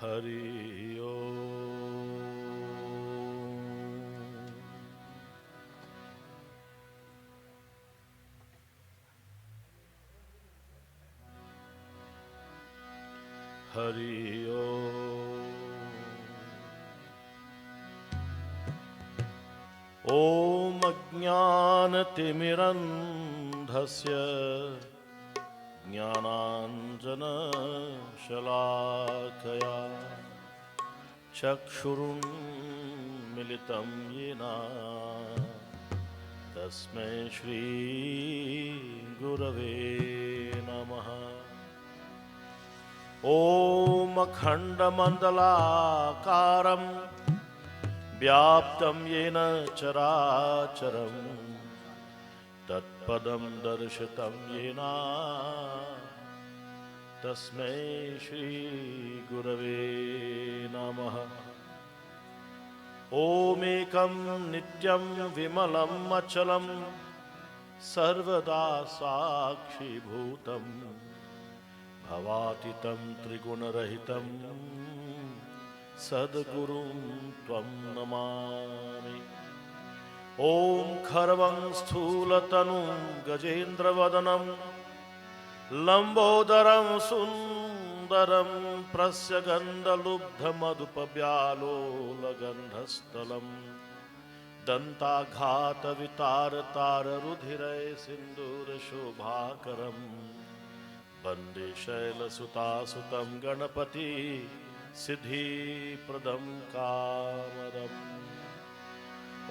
हरि ओम। हरि ओम अज्ञानतिमिरन्धस्य ज्ञानाञ्जनशलाकया चक्षुरुन्मिलितं येन तस्मै श्रीगुरवे नमः। ॐ अखण्डमण्डलाकारं व्याप्तं येन चराचरं तत्पदं दर्शितं येन तस्मै श्रीगुरवे नमः। ॐ नित्यं विमलं अचलं सर्वदा साक्षीभूतं भवातीतं त्रिगुणरहितं सद्गुरुं त्वं नमामि। ॐ खर्वं स्थूलतनुं गजेन्द्रवदनं लंबोदरं सुंदरं प्रस्यगन्धलुब्धमधुपव्यालोलगन्धस्थलं दन्ताघातवितारताररुधिरे सिन्दूरशोभाकरं वन्दे शैलसुतासुतं गणपति सिद्धिप्रदं कामदम्।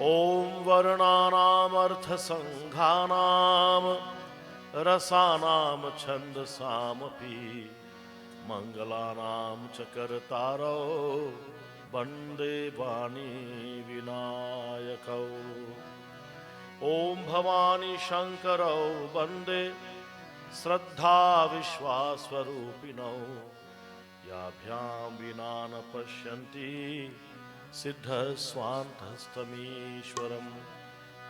ॐ वर्णानामर्थसङ्घानां रसानां छन्दसामपि मङ्गलानां च कर्तारौ वन्दे वाणी विनायकौ। ॐ भवानी शङ्करौ वन्दे श्रद्धा विश्वास्वरूपिणौ याभ्यां विना न पश्यन्ति सिद्धस्वान्तस्तमीश्वरम्।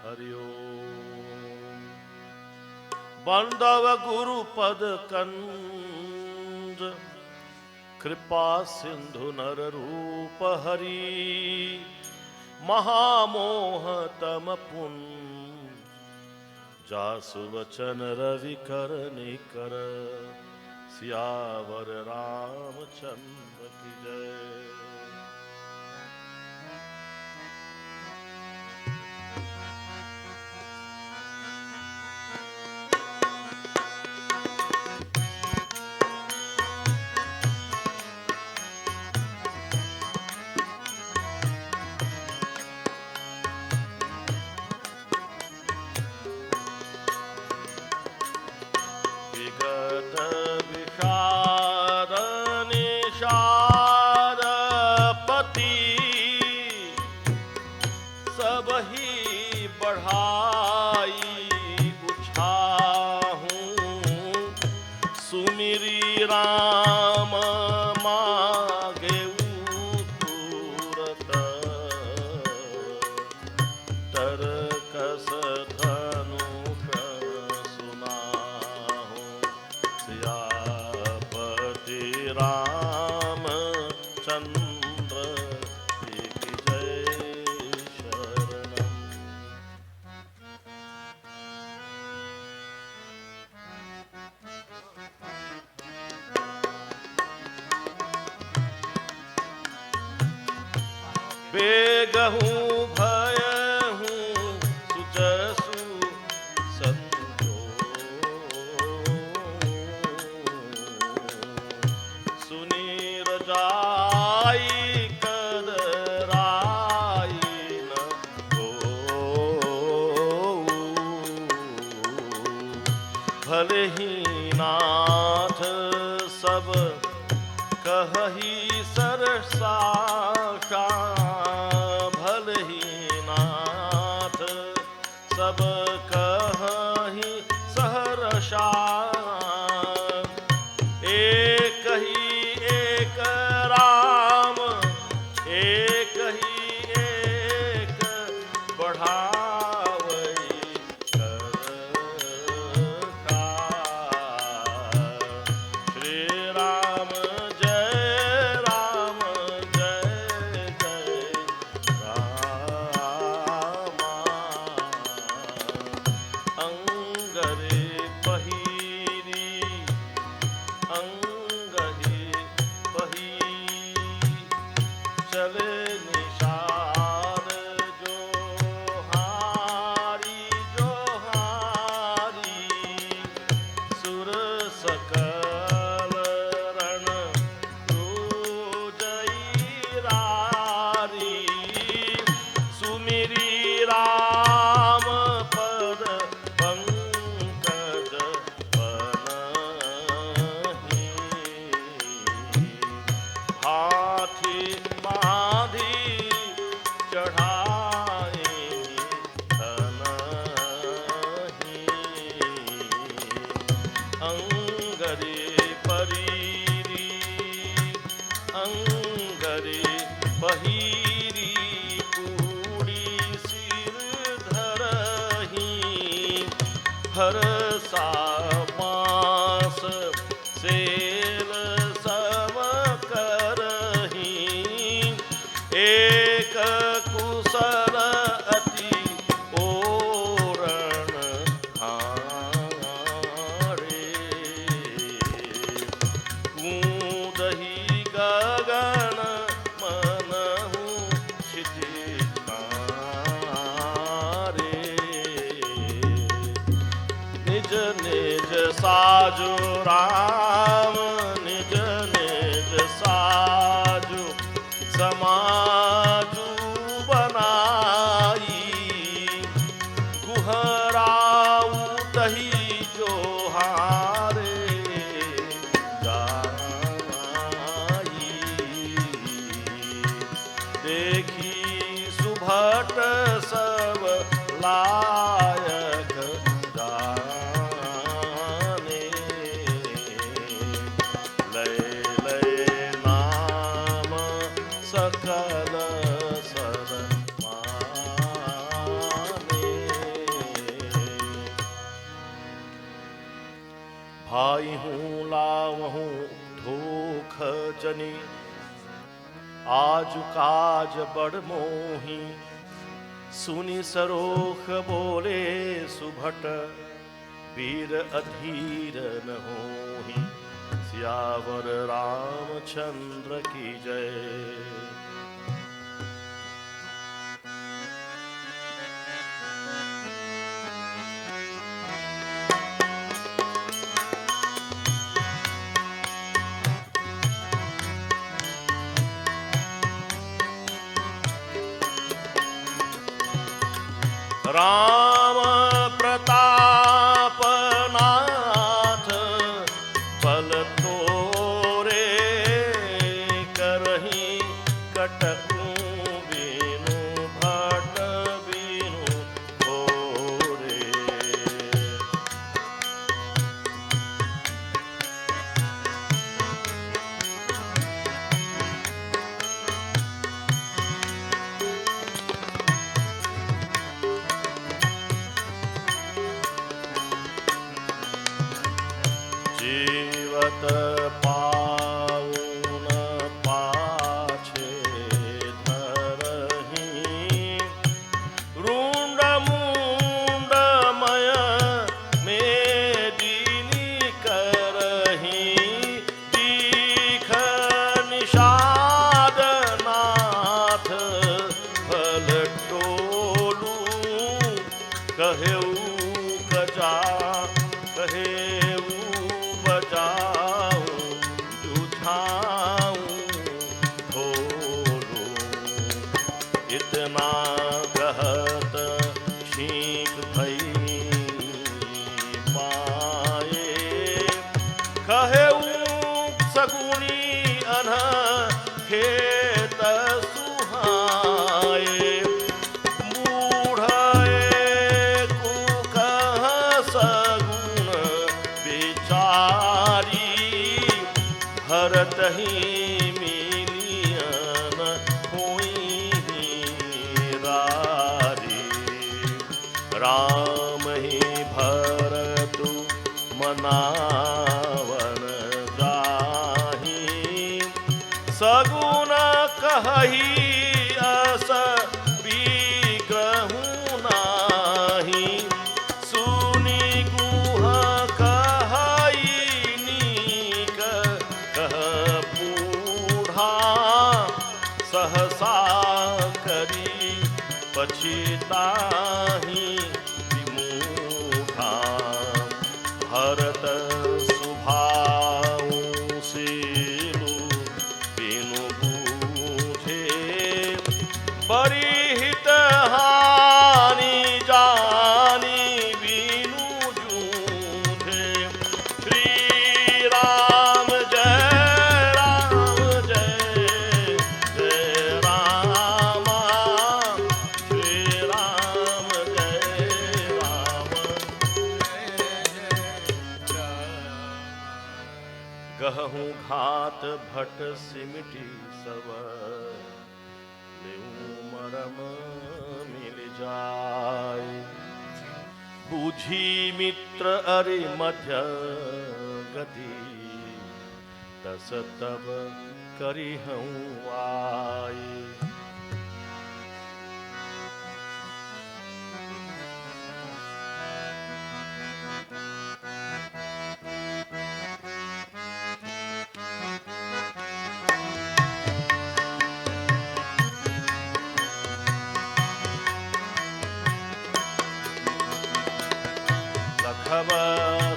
हरि ओम्। बान्धव गुरुपद कंज कृपा सिंधु नर रूप हरि महामोह तम पुन जासु वचन रवि कर निकर सियावर रामचंद्र की जय। राम अंगरे परीरी अंगरे पहिरी पूरी सिर धरही हर सामास सेल सम करही एक कुशल अति ओरण हारे कूदही गगन मनहु क्षितिज तारे निज निज साजु राम निज निज साजु समाजु बनाई गुहराऊ दही जो हारे जाई देखी सुभट सब लायक जाने लय लय नाम सकल सर माने भाई हूँ लावहूँ धोख जनी आज काज बड़ मोही सुनि सरोख बोले सुभट वीर अधीर न होही सियावर रामचंद्र की जय। राम प्रताप नाथ बल तोरे करही कटकू बीनु भट बीनु थोरे जीवत पाउन पाछे धरही रुंड मुंडमय मेदिनी करही दीख निषाद नाथ फल टोलू कहेऊ कजा कहेऊ बजाऊं जुझाऊं ढोलूं इतना कहत शीख भई पाए कहेऊ सगुनी अनह खेत सुहाए भरतहि मिलियन हुई रारी राम ही भरतु मनावन जाहि सगुन कहि अस विग्रहु नाही सुनि गुह कहि नीक कह बूढ़ा सहसा करी पछिताहि विमूढ़ा भरत सुभाऊ सीलु बिनु बूझे परिहित हानि जानी बिनु जूझे श्री राम जय रामा श्री राम जय राम कहूँ घात भट सिमटी सब मरम मिल जाए। बूझी मित्र अरि मध्य गति तस तब करी हूँ आए।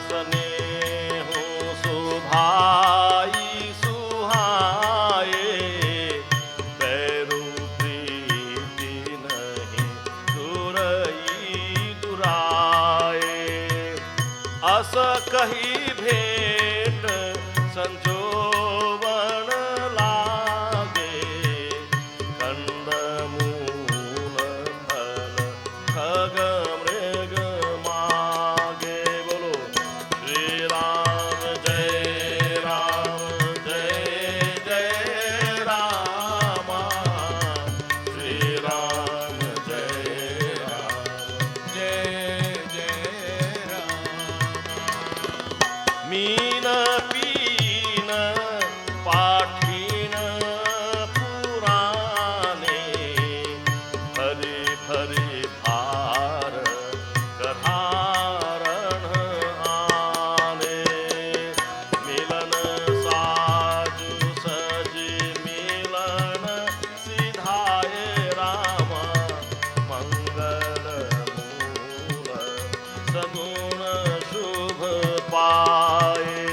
सने हो सुभाई सुहाए पैरु प्रीति नहीं दुरई दुराए। अस कही भेंट संजोवन लागे कंद मूल फल खग मृग मागे। बोलो श्री राम जय राम श्री राम जय राम। मीन पीन पाठीन पुराणे हरि हरि भार कधारण आने। मिलन साजु सजी मिलन सिधाए राम मंगल मूल सगुण शुभ पाए।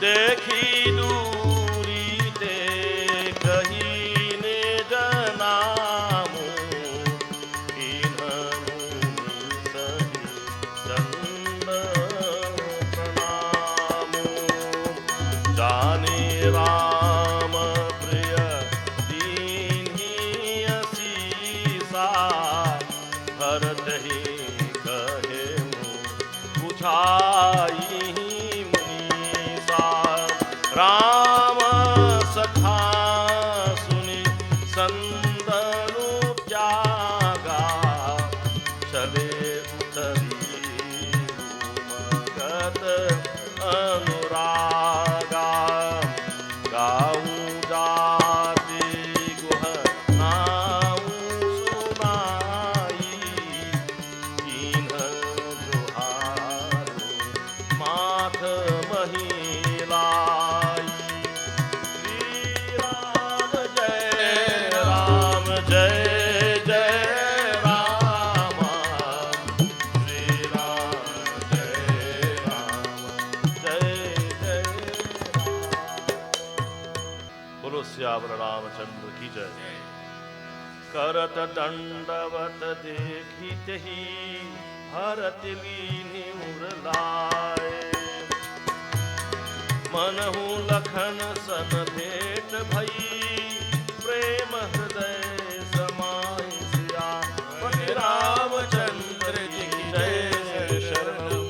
देखी दूरी ते कही निज नामु इन्हनु सही चंद प्रणामु। जाने राम प्रिय दीन्ही असीसा भरत ही कहे बुझाई मुनीसा। राम सखा सुनि संदनु त्यागा चले उतरी मगत अनुरागा। गाऊं जाति गुहनाऊं सुनाई कीन्ह जोहारो माथ महिलाई। श्री राम जय राम जय राम श्री राम जय राम। बोलो श्यावर रामचंद्र की जय। करत दंडवत देखित ही भरत लीनि उरलाए। मनहु लखन सन भेंट भई प्रेम हृदय समाई सिया। पति रामचंद्र जी की जय शरणम।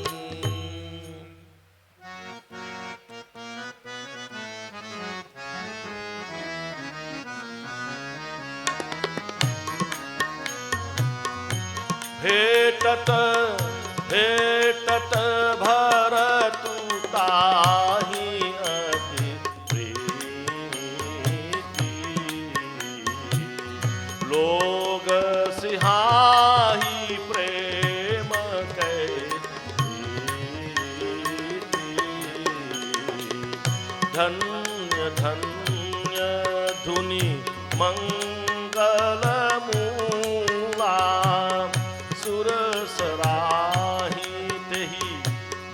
भेटत भेटत भरतु ताहि अति प्रीति। लोग सिहाहि प्रेम कै प्रीति। धन्य धन्य धुनि मंगल मूला सुर सराही तेहि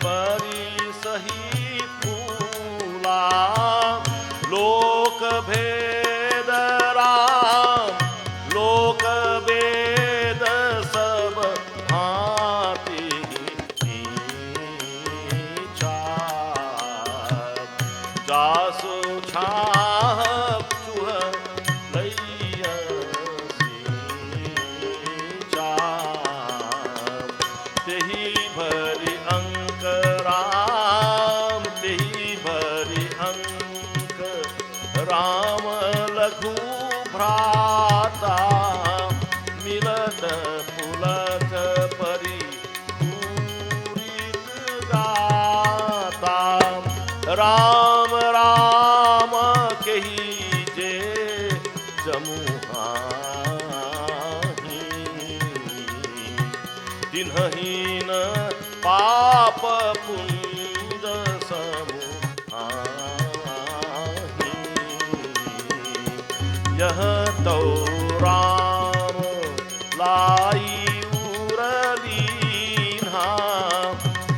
परि सही फूला। लोक भेद राम लोक वेद सब भांति जासु छाह चुह लई राम राम कही जे जमुहाही दिनहीन पाप पुंज समुहाही यह तो राम लाई उरलीन्हा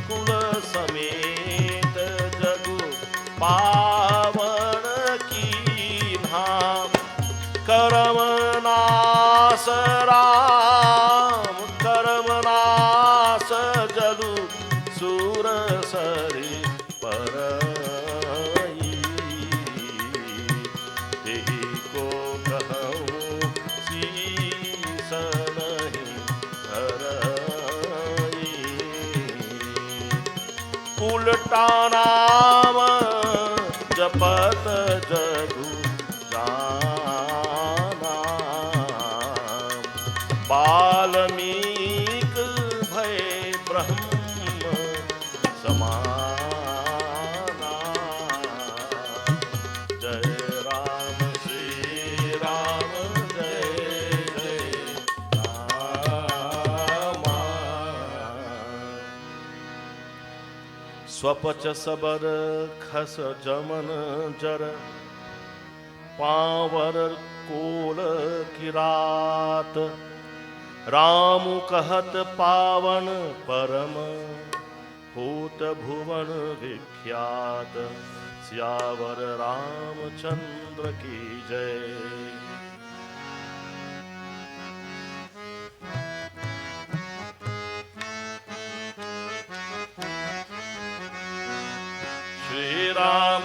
कुल समेत जगु पावन कीन्हा कर्मनाश राम कर्मनाश जलु सुर सरी परई तेहि को कहूँ शीस नहीं हरई उल्टा नाम जपत जगु जाना वाल्मीक भय ब्रह्म समाना जय राम श्री राम जय जय राम स्वपच सबर खस जमन जर पावर कोल किरात राम कहत पावन परम होत भुवन विख्यात सियावर रामचंद्र की जय। श्री राम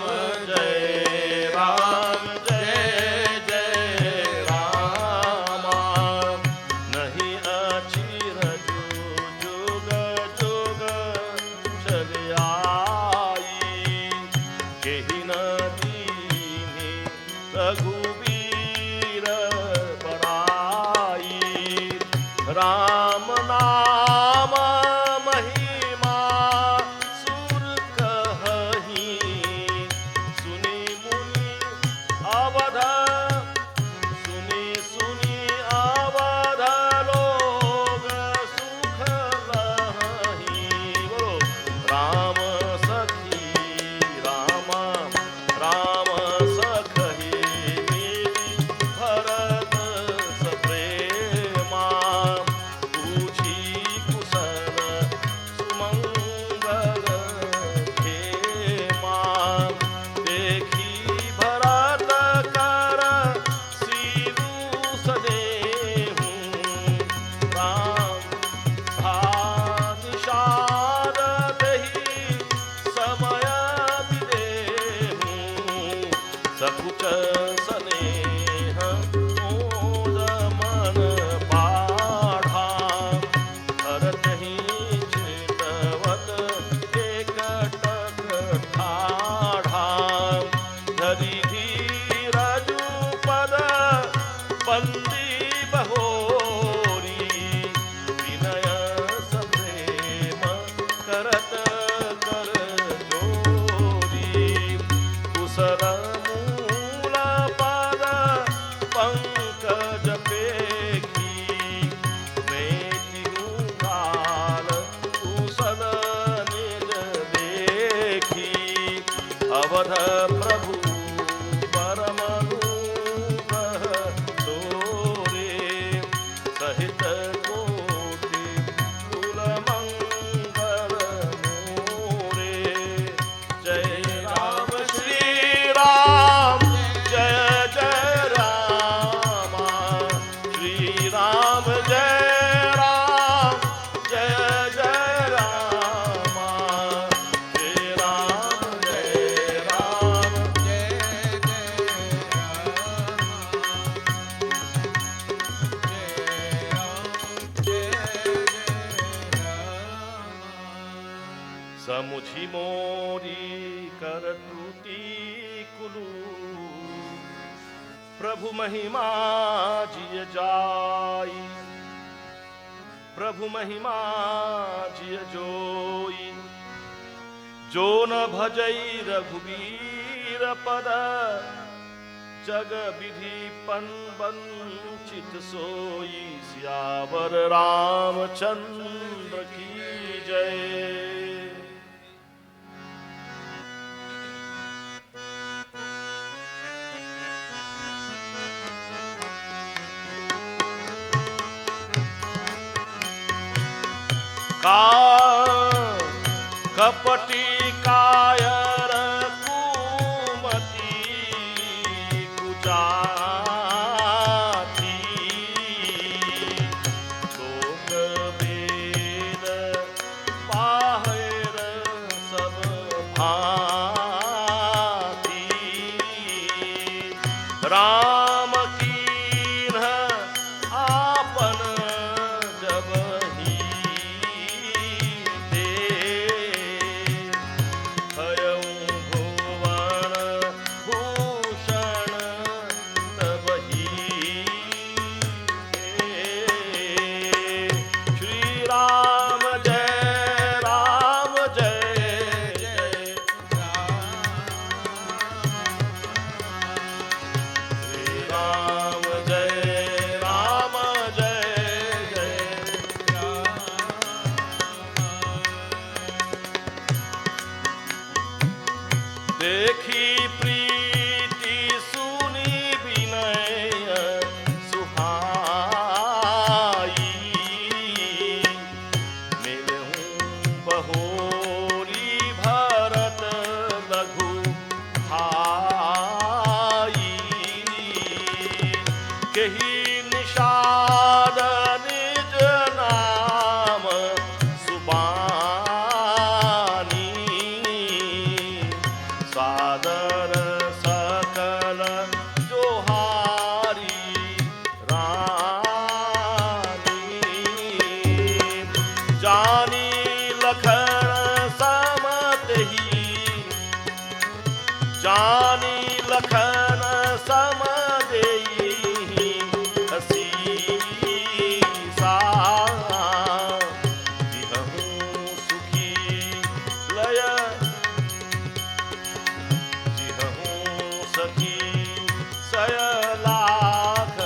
जय राम जय जय राम नहीं अचिर जुग जुग चल आई केहि न दीन्ही रघुवीर बड़ाई राम नाम महिमा सुर कहही सुनी मुनि अवध सुनी सुनी अवध लोग सुख लहही बोलो राम सखी राम राम सखी मेरी भरत सप्रेमा पूछी कुशल सुमंगल खेमा देखी भरत कर सीरू सदेहूं राम भानिषाद दही समय विदेहूं सकुच स्नेह मोद मन बाढ़ा भरत ही चितवत एकटक ठाढ़ा धरि धीरजु पद बंदी बहोरी विनय सप्रेम करत कर जोरी कुशल मूल पद पंकज पेखी मेटिहु काल कुशल निज देखी अवध प्रभु परम अनुग्रह तोरे सहित कोटि कुल मंगल मोरे जय राम श्री राम जय जय राम श्री राम जय राम जय जय राम श्री राम जय राम जय समुझी मोरी कर त्रुटि कुलु प्रभु महिमा जिय जाई प्रभु महिमा जिय जोई जो न भजई रघुवीर पद, जग विधि पन वंचित सोई। सियावर रामचंद्र की जय। कपटी कायर कुमति कुजाति, लोक वेद पाहर सब भांति। राम कीन्ह आपन जब ही दे, भयउ भुवन भूषण तब ही दे। श्री राम जय जय श्री राम जय जय। देखी प्रीति सुनी विनय सुहाई, मिलहूँ बहोरी भरत लघु भाई। केही निषाद निज नाम सुबानी, सादर सकल जोहारी रानी। जानी लखन समतहि, जानी लखन समदेई। हसी सा जिहूँ सुखी लय, जिहूँ सखी सयलाख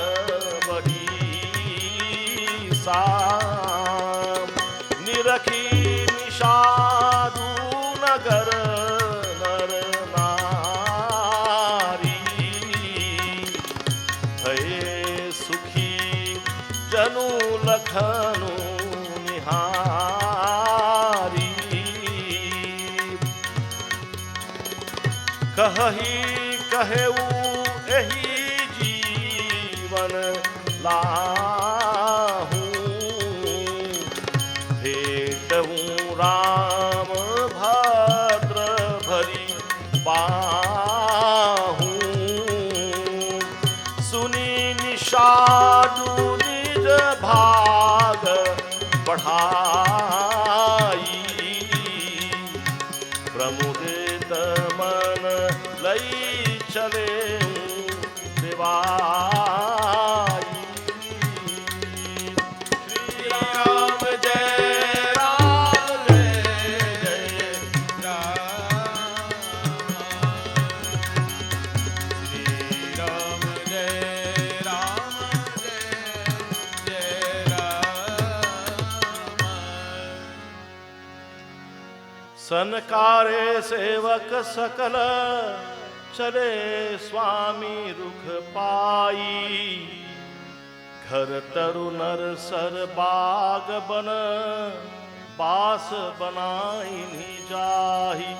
बड़ी साम। निरखी निषादु नगर नर नारी, भये सुखी जनु लखनु निहारी। कहही कहेऊ एही जीवन लाहूं, भेटऊं राम भद्र भरी बाहूं। सुनी निषादु निज भाग बढ़ाई, प्रमुदित मन लई चले देवाई। श्री राम जय जय श्री राम जय सनकारे सेवक सकल, चले स्वामी रुख पाई। घर तरु नर सर बाग बन, बास बनाई जाही।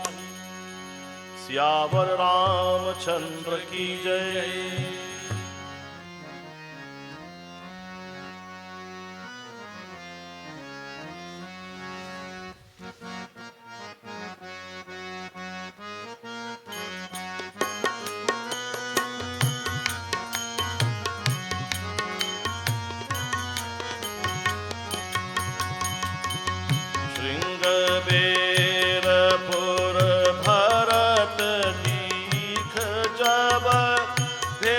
सियावर रामचंद्र की जय। बेरपुर भरत लीख जब भे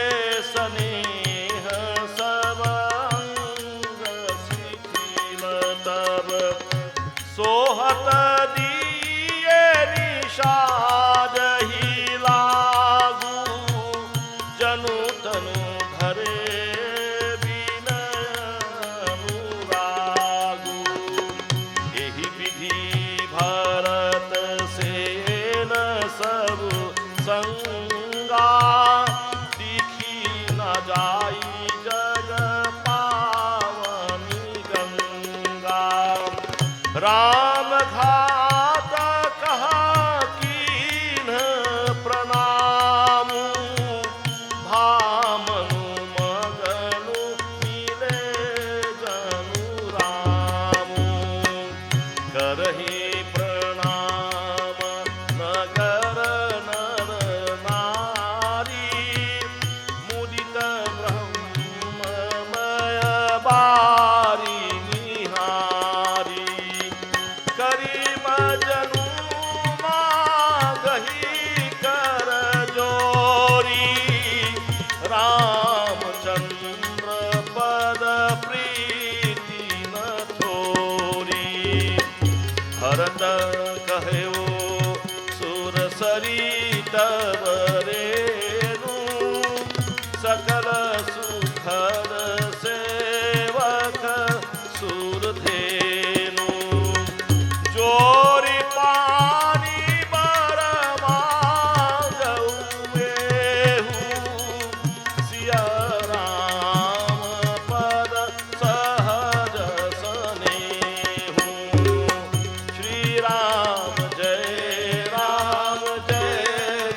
संगा, दिखी न जाई जग पावनी गंगा। राम घात कहा कीन प्रणाम, भामनु मगनु मिले जनु राम। करहि प्रणाम नगर नर नारी, मुदित ब्रह्ममय बारी निहारी। करीब जनु मागहि कर जोरी, रामचंद्र पद प्रीति न थोरी। भरत कहो सुरसरी तव रेणु, सकल सुखद सेवक सुरधेनु। जोरी पानी बर मांगऊ एहू, सिया राम पद सहज सनेहू। श्री राम जय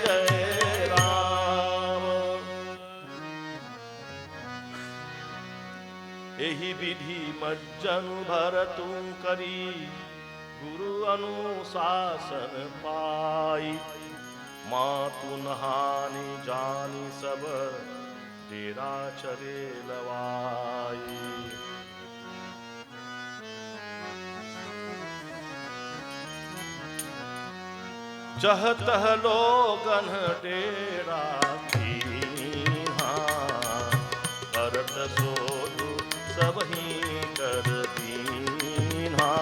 जय राम। एहि विधि मज्जनु भरतु करी, गुरु अनुशासन पाई। मातु नहानि जानि सब, डेरा चरे लवाई। चहतह लोगन डेरा दीन्हा, भरत सोधु सबहि कर दीन्हा।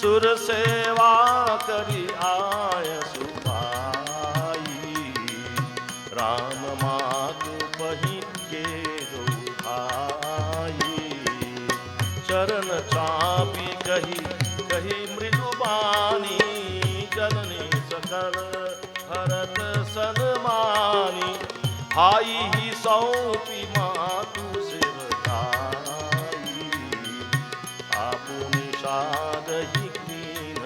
सुर सेवा करी आय सुपाई, राम मातु पहि के दो भाई। चरण चापी कही कही मृदुबानी, जननी सकल भरत सन्मानी। भाई ही सौंपी मातु सेवकाई, आपु निषाद ही कीन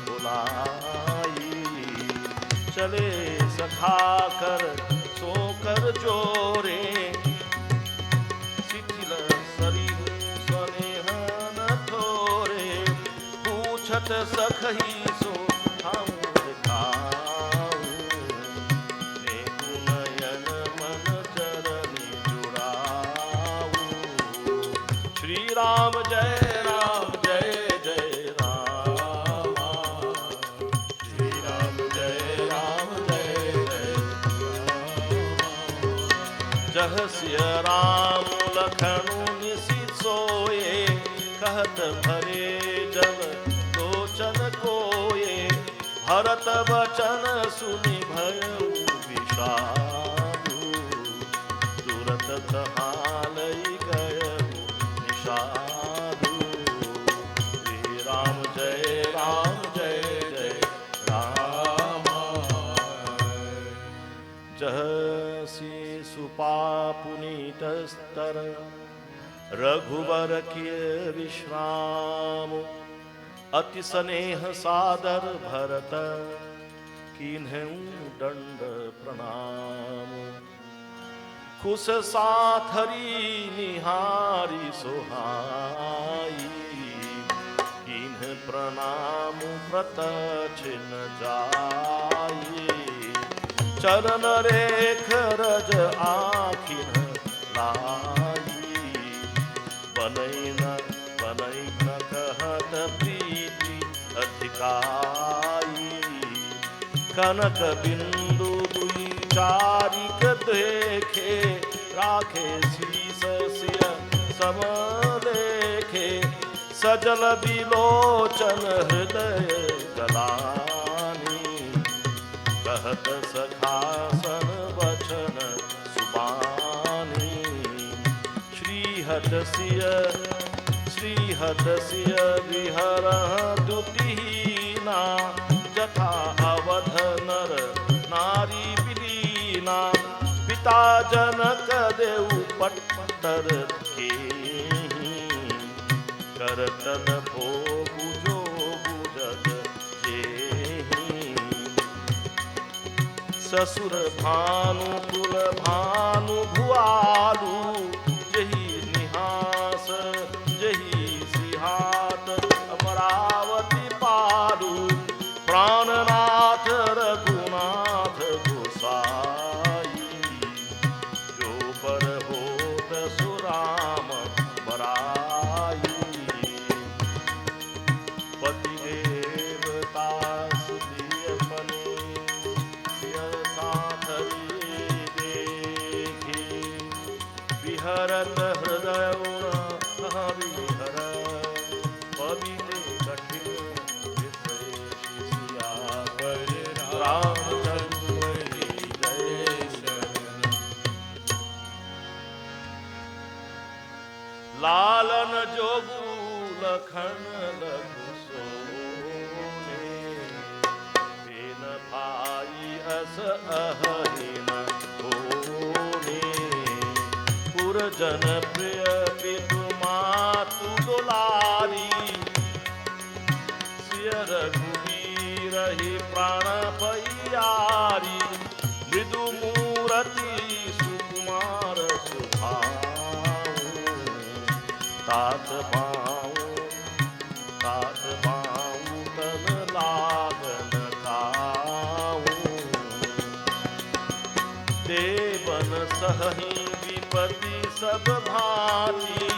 बुलाई। चले सखा कर सोकर जोरे, शिथिल शरीर स्नेह न थोरे। पूछत सखही सो ठाउर खाऊं, नेकु नयन मन चरनि जुड़ाऊं। श्री राम जय जय राम। श्री राम जय जय राम। जह सिय राम लखनु निसि सोए, कहत भरे जब लोचन कोये। भरत वचन सुनि भयउ विषादु, तुरत कहालई गयउ निषादु। श्री राम जय जय राम। जहसी सुपा पुनीत स्तर, रघुवर किय विश्राम। अति स्नेह सादर भरत, कीन्हऊ दंड प्रणाम। कुश साथरी निहारी सोहाई, कीन्ह प्रणाम प्रतचिन जाई। चरण रेख रज आखिन लाई, बनैन कहत प्रीति अधिकाई। कनक बिंदु दुई चारिक देखे, राखे शीस सिय सम लेखे। सजल बिलोचन हृदय गलानी, कहत सखासन वचन सुबानी। श्रीहत सिय विहरह दुतिहीना, जथा अवध नर नारी जनक देव पट्टर के करतन भोगु जो बुझत जेहि ससुर भानु कुल भानु भुआलु जही निहास जही सिहात अमरावती पालु प्राणनाथ रघुनाथ गोसाई जो पर होत सुराम बराई पति देवता सुदिय बने विहरत हृदय विहर पवित्र कठिन रामचंद्र जय शरण लालन जोगु लखन लघु सोने तेन भाई अस अहरिन होने पुरजन प्रिय पितु मातु दुलारी सिय रघुवीर ही प्राण पैयारी मृदु मूरति सुकुमार सुभाऊ तात पाऊं तन लागन खाऊं देवन सहही विपति सब भांति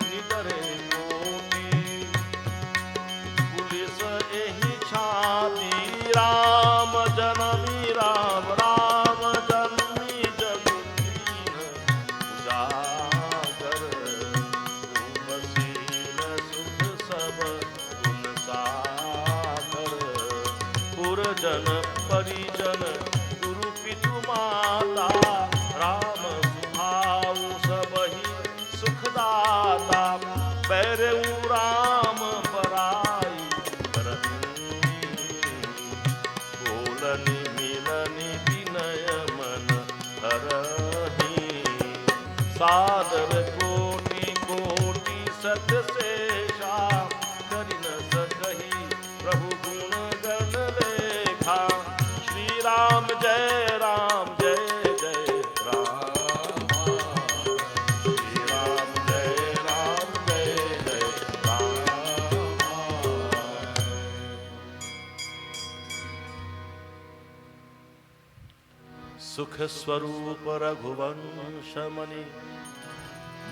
निदरे कोटि पुलिस एहि छाती राम जननी राम राम जननी जगुदीन उजागर रूपशील सुख सब गुण सागर पुरजन परिजन गुरु पितु माता राम सुभाऊ सबहि सुखदाता पैरऊ राम बराई करनी बोलनि मिलनि विनय मन हरहि सादर कोटि कोटि सत शेषा करि न सकहि प्रभु गुण गण लेखा श्री राम जय राम जय जय राम श्री राम जय जय राम सुख स्वरूप रघुवंश मणि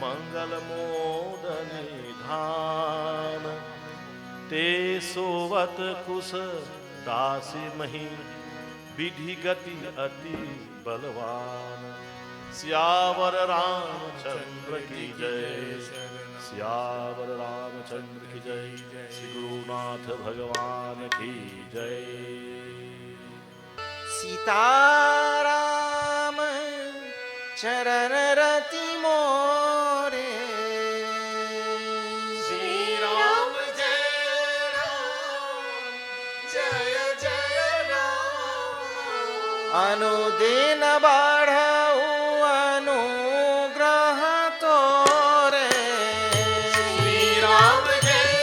मंगल मोद निधान ते सोवत कुश दासी मही विधि गति अति बलवान सियावर रामचंद्र की जय सियावर रामचंद्र की जय श्री गुरुनाथ भगवान की जय सीताराम चरण रति मोरे श्री राम जय जय राम अनुदिन बढ़ऊ अनुग्रह तोरे श्री राम जय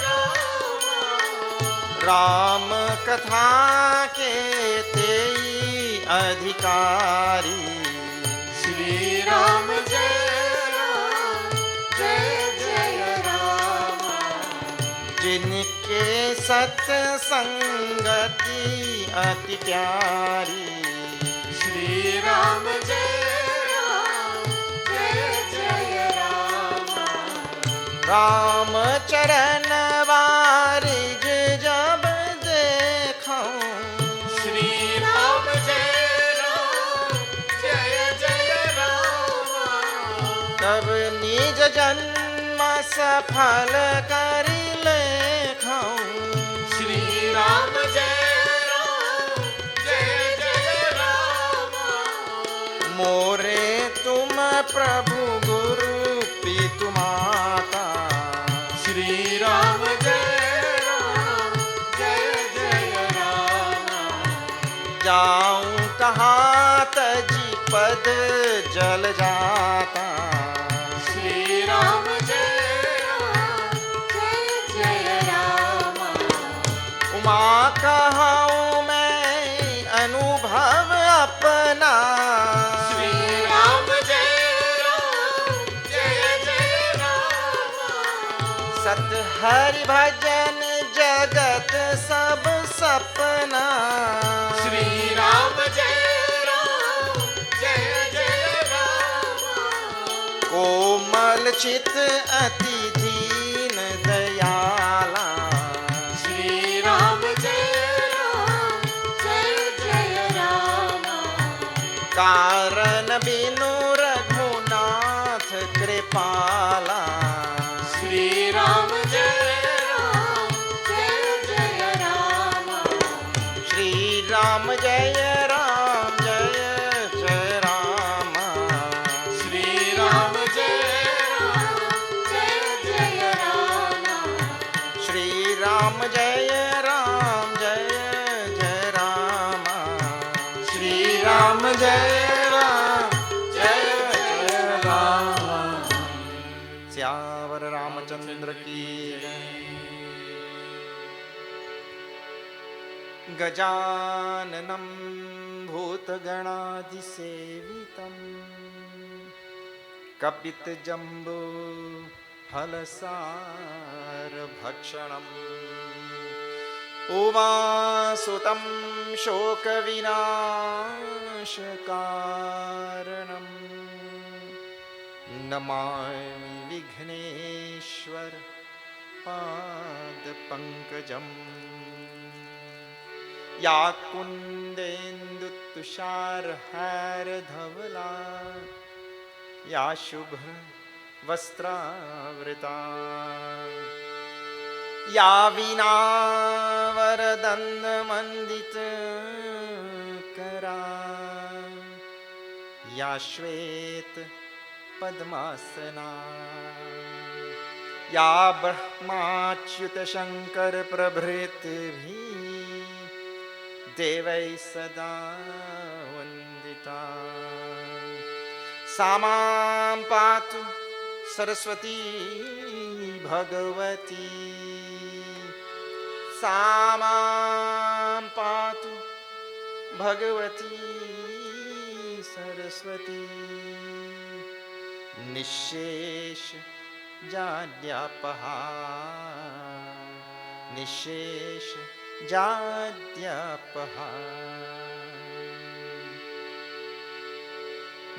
राम राम कथा के तेई अधिकारी श्री राम जय राम जिनके सत्संगति अति प्यारी श्री राम जय राम राम चरण वारिज जब देखूं श्री राम जय राम तब निज जन्म सफल करि लेखूं श्री राम जय राम मोरे तुम प्रभु गुरु पितु माता श्री राम जय राम जाऊं कहाँ तजी पद जल जाता। श्री राम जय जय राम। उमा कहाऊं मैं अनुभव अपना। श्री राम जय जय राम। सत हरि भजन जगत सब सपना। श्री राम जय जय राम। कोमल चित अति दीन दयाला। श्री राम जय जय राम। कारण बिनु रघुनाथ कृपाला। श्री राम जय राम। श्री राम जय राम जय जय राम। श्री राम जय राम। श्री राम जय राम जय जय राम। श्री राम जय राम जय जय राम। श्यावर रामचंद्र की जय। गजाननं भूतगणादिसेवितं कपितजम्बो फलसारभक्षणम् उमासुतं शोकविनाशकारणं नमामि विघ्नेश्वर पादपङ्कजम्। या कुन्देन्दुतुषारहारधवला या शुभ्रवस्त्रावृता या वीणावरदण्डमण्डितकरा या श्वेतपद्मासना या ब्रह्माच्युतशङ्करप्रभृतिभिः देवै सदा वन्दिता। सा मां पातु सरस्वती भगवती। सा मां पातु भगवती सरस्वती। निःशेष जाड्यापहा निःशेष जाड्यापहा।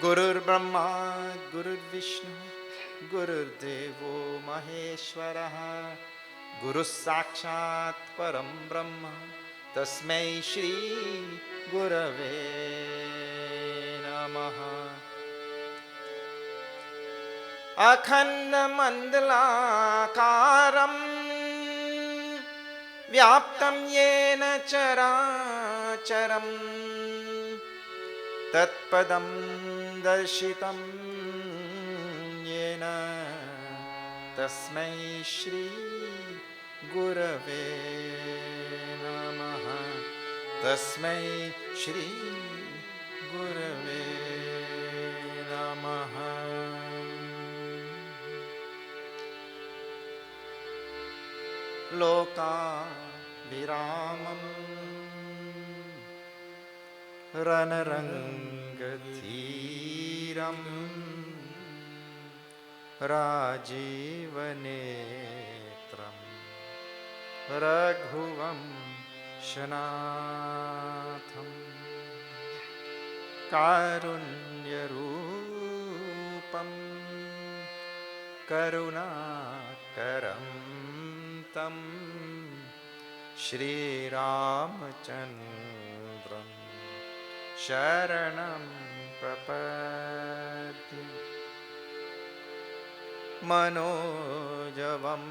गुरुर्ब्रह्मा गुरुर्विष्णु गुरुर्देवो महेश्वरः। गुरुः साक्षात् परं ब्रह्म तस्मै श्री गुरवे नमः। अखण्डमण्डलाकारं व्याप्तं येन चराचरं तत्पदं दर्शितं येन तस्मै श्री गुरवे नमः। तस्मै श्री गुरवे नमः। लोकाभिरामं रणरङ्गधीरं राजीवनेत्रं रघुवंशनाथं कारुण्यरूपं करुणाकरं तं श्रीरामचन्द्रं शरणं प्रपद्ये। मनोजवं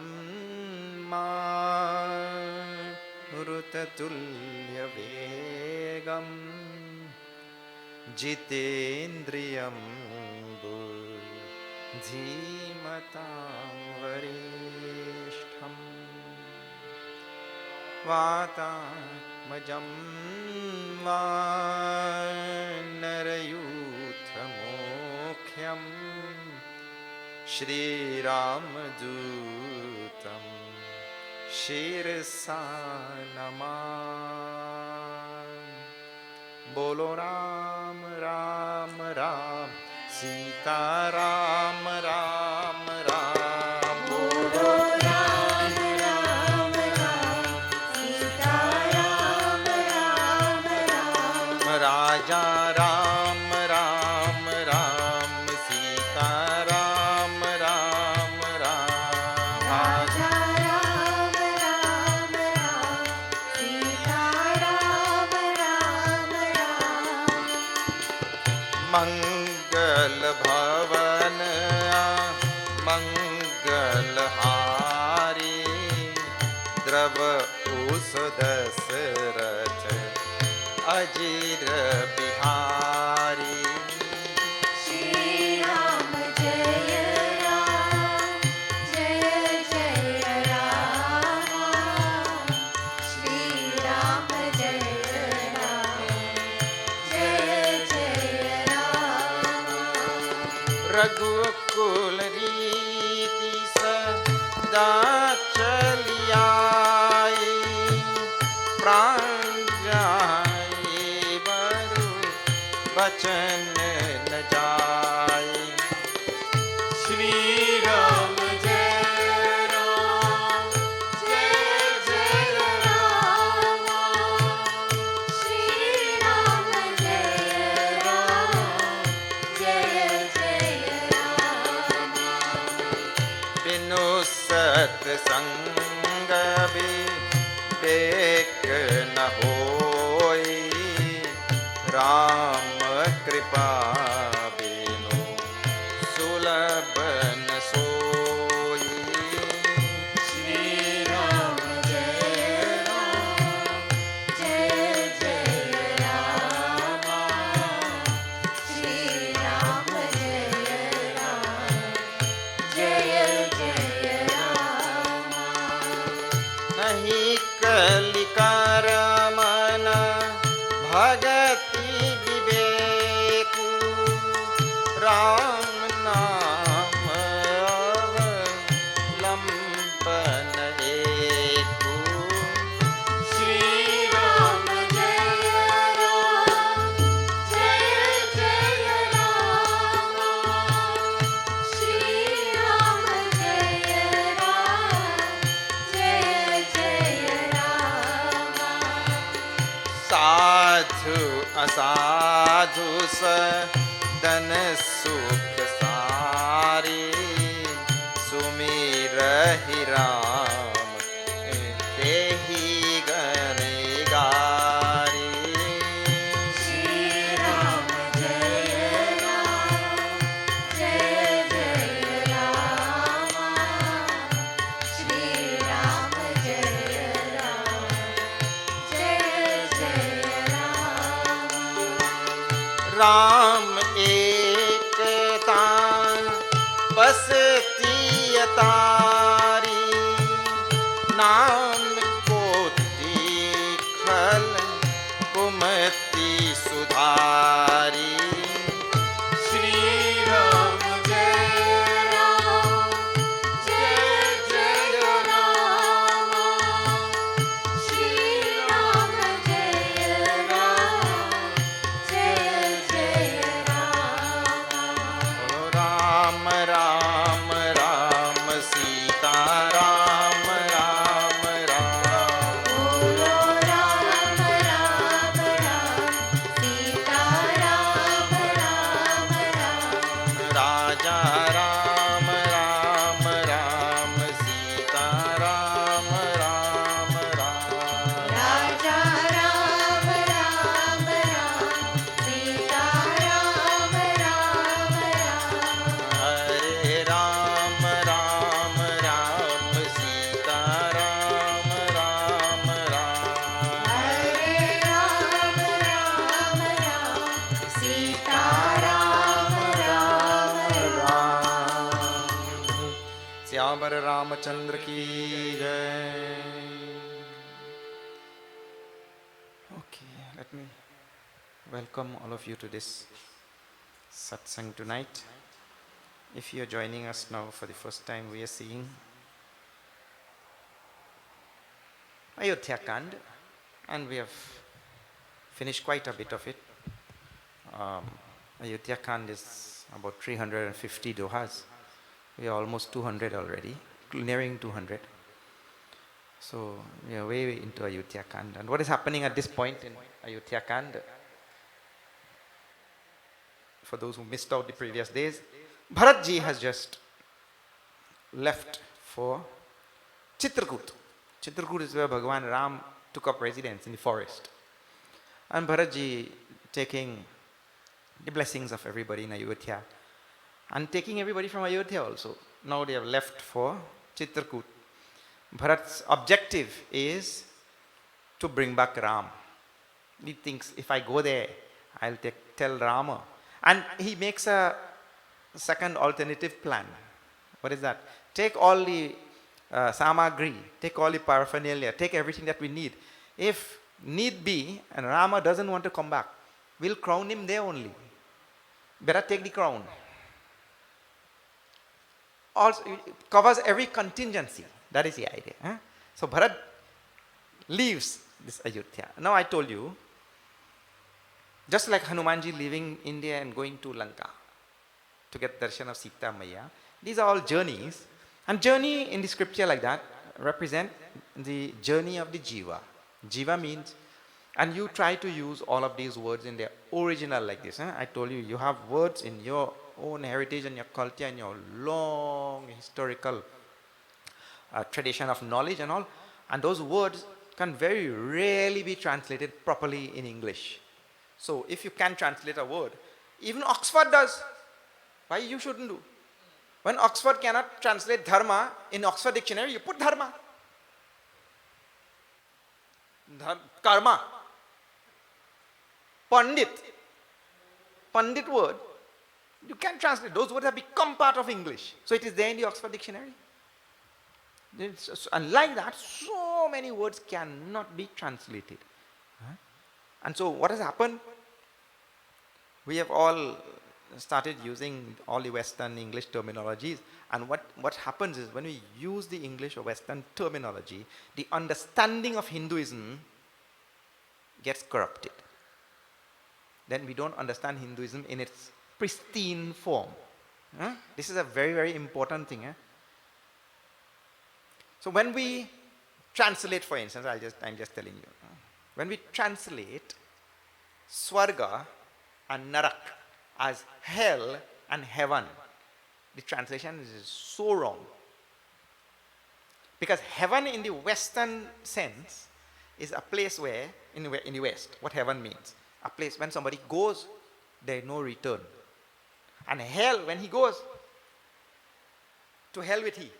मारुततुल्यवेगं जितेन्द्रियं बुद्धिमतां वरिष्ठं वातात्मजं मजं वानरयूथमोख्यं श्रीरामदूतं शिरसा नमामि। बोलो राम राम राम सीता राम राम राम। बोलो राम राम राम सीता राम राम राम। राजा राम राम राम सीता राम राम राम। राजा राम राम राम सीता राम राम राम। मंगल भवन मंगलहारी द्रव उस दशरथ अजीर बिहारी। श्री राम जय राम जय जय राम। श्री राम जय राम जय जय राम। रघुकुल रीति सदा चली आई प्राण जाए बरु बचन न जाए। श्री राम जय राम जय जय राम। श्री राम जय राम जय जय राम। बिनु सत्संग विवेक न होई राम कृपा बिनु सुलभ न सोई। श्री राम जय राम जय जय राम। श्री राम जय राम जय जय राम। नहीं कलिकार मन भगति विवेकु राम नाम अवलंबन एकु। श्री राम जय राम जय जय राम। श्री राम जय राम जय जय राम। साधु असाधु सदन सुख सारी सुमिरहि राम देहि गने गारी। श्री राम जय राम जय जय राम। श्री राम जय राम जय जय राम। राम एकता बसती तारी नाम कोटि खल कुमति सुधारी। श्री राम जय राम जय जय राम। श्री राम जय राम जय जय राम। राम राम राम सीता राम राम राम। बोलो राम राम राम सीता राम राम राम। राजा राम राम राम सीता राम राम राम। राजा राम राम राम सीता राम राम राम। हरे राम राम राम सीता राम राम राम। हरे राम राम राम सीता राम राम राम। श्यावर रामचंद्र की जय। Let me welcome all of you to this satsang tonight. If you are joining us now for the first time, we are seeing Ayodhya Kaanda, and we have finished quite a bit of it. Ayodhya Kaanda is about 350 dohas. We are almost 200 already, nearing 200. So we are way into Ayodhya Kaanda. And what is happening at this point in Ayodhya Kaanda? For those who missed out the previous days, Bharatji has just left for Chitrakoot. Chitrakoot is where Bhagwan Ram took up residence in the forest. And Bharatji taking the blessings of everybody in Ayodhya and taking everybody from Ayodhya also. Now they have left for Chitrakoot. Bharat's objective is to bring back Ram. He thinks, if I go there, I'll tell Rama. And he makes a second alternative plan. What is that? Take all the samagri, take all the paraphernalia, take everything that we need. If need be, and Rama doesn't want to come back, we'll crown him there only. Better take the crown. Also, it covers every contingency. That is the idea. Huh? So Bharat leaves this Ayodhya. Now I told you, just like Hanumanji leaving India and going to Lanka to get darshan of Sita Maya, these are all journeys. And journey in the scripture like that represent the journey of the jiva. Jiva means, and you try to use all of these words in their original like this. Huh? I told you, you have words in your own heritage and your culture and your long historical tradition of knowledge and all. And those words can very rarely be translated properly in English. So if you can translate a word, even Oxford does. Why you shouldn't do? When Oxford cannot translate dharma in Oxford dictionary, you put dharma. Karma. Pandit. Pandit word. You can translate. Those words have become part of English. So it is there in the Oxford dictionary. And like that, so many words cannot be translated. And so what has happened? We have all started using all the Western English terminologies, and what happens is when we use the English or Western terminology, the understanding of Hinduism gets corrupted. Then we don't understand Hinduism in its pristine form. This is a very, very important thing. So when we translate, for instance, I'm just telling you, when we translate Swarga and Narak as hell and heaven, the translation is so wrong. Because heaven in the Western sense is a place where, in the West, what heaven means, a place when somebody goes, there is no return. And hell, when he goes, to hell with he.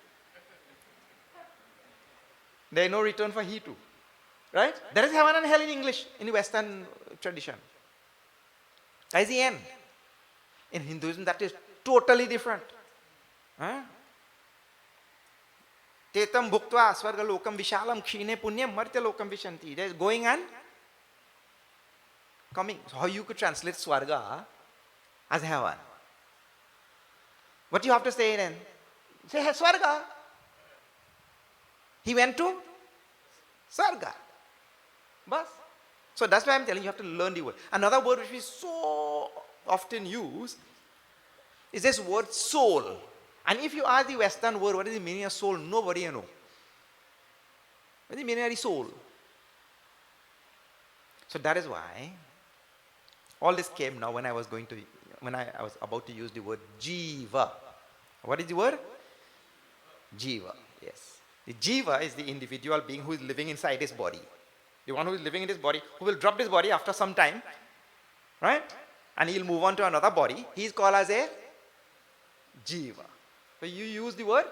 There is no return for he too. Right? There is heaven and hell in English, in the Western tradition. That is the end. In Hinduism, that is totally different. Tetam bhuktva swarga lokam vishalam kshine punyam martya lokam vishanti. There is going and coming. So how you could translate swarga as heaven? What do you have to say then? Say swarga. He went to Sarga. Bas. So that's why I'm telling you, you have to learn the word. Another word which we so often use is this word soul. And if you ask the Western word, what is the meaning of soul? Nobody knows. What is the meaning of the soul? So that is why all this came now when I was about to use the word jiva. What is the word? Jiva. Yes. The jiva is the individual being who is living inside his body. The one who is living in his body, who will drop this body after some time, right? And he'll move on to another body. He is called as a jiva. So you use the word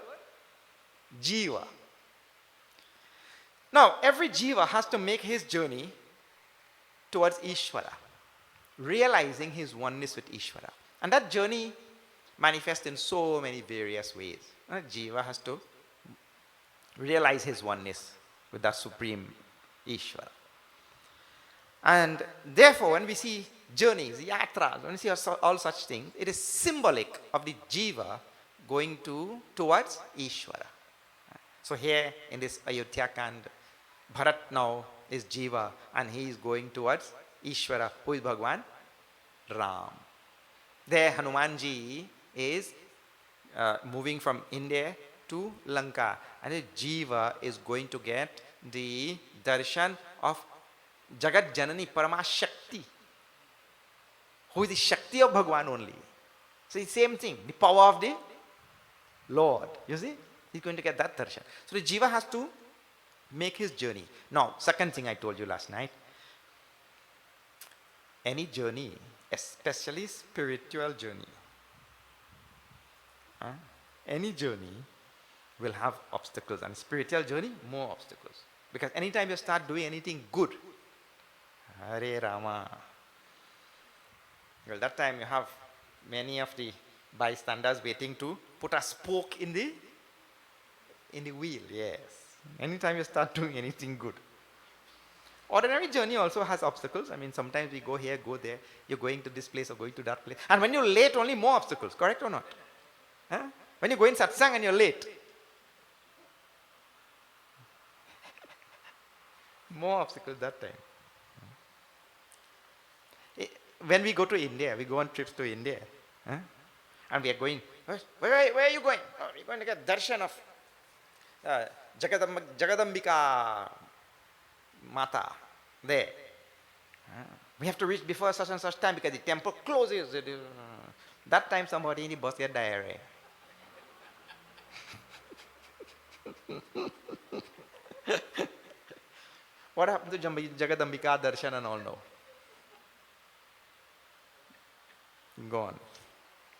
jiva. Now, every jiva has to make his journey towards Ishvara, realizing his oneness with Ishvara. And that journey manifests in so many various ways. Jiva has to realize his oneness with that supreme Ishvara. And therefore, when we see journeys, yatras, when we see all such things, it is symbolic of the jiva going towards Ishvara. So here in this Ayodhya Kaanda, Bharat now is jiva and he is going towards Ishvara, who is Bhagwan Ram. There Hanumanji is moving from India to Lanka, and the jiva is going to get the darshan of Jagat Janani Parama Shakti, who is the Shakti of Bhagwan only. So it's the same thing, the power of the Lord. You see? He's going to get that darshan. So the jiva has to make his journey. Now, second thing I told you last night, any journey, especially spiritual journey, any journey will have obstacles, and spiritual journey, more obstacles. Because anytime you start doing anything good, Hare Rama, well, that time you have many of the bystanders waiting to put a spoke in the wheel. Yes. Anytime you start doing anything good. Ordinary journey also has obstacles. I mean, sometimes we go here, go there. You're going to this place or going to that place. And when you're late, only more obstacles. Correct or not? Huh? When you go in satsang and you're late, more obstacles that time. When we go to India, we go on trips to India, and we are going, where are you going? Oh, we're going to get darshan of Jagadambika Mata there. We have to reach before such and such time because the temple closes. That time somebody in the bus get diarrhea. What happened to Jagadambika darshan and all now? Gone.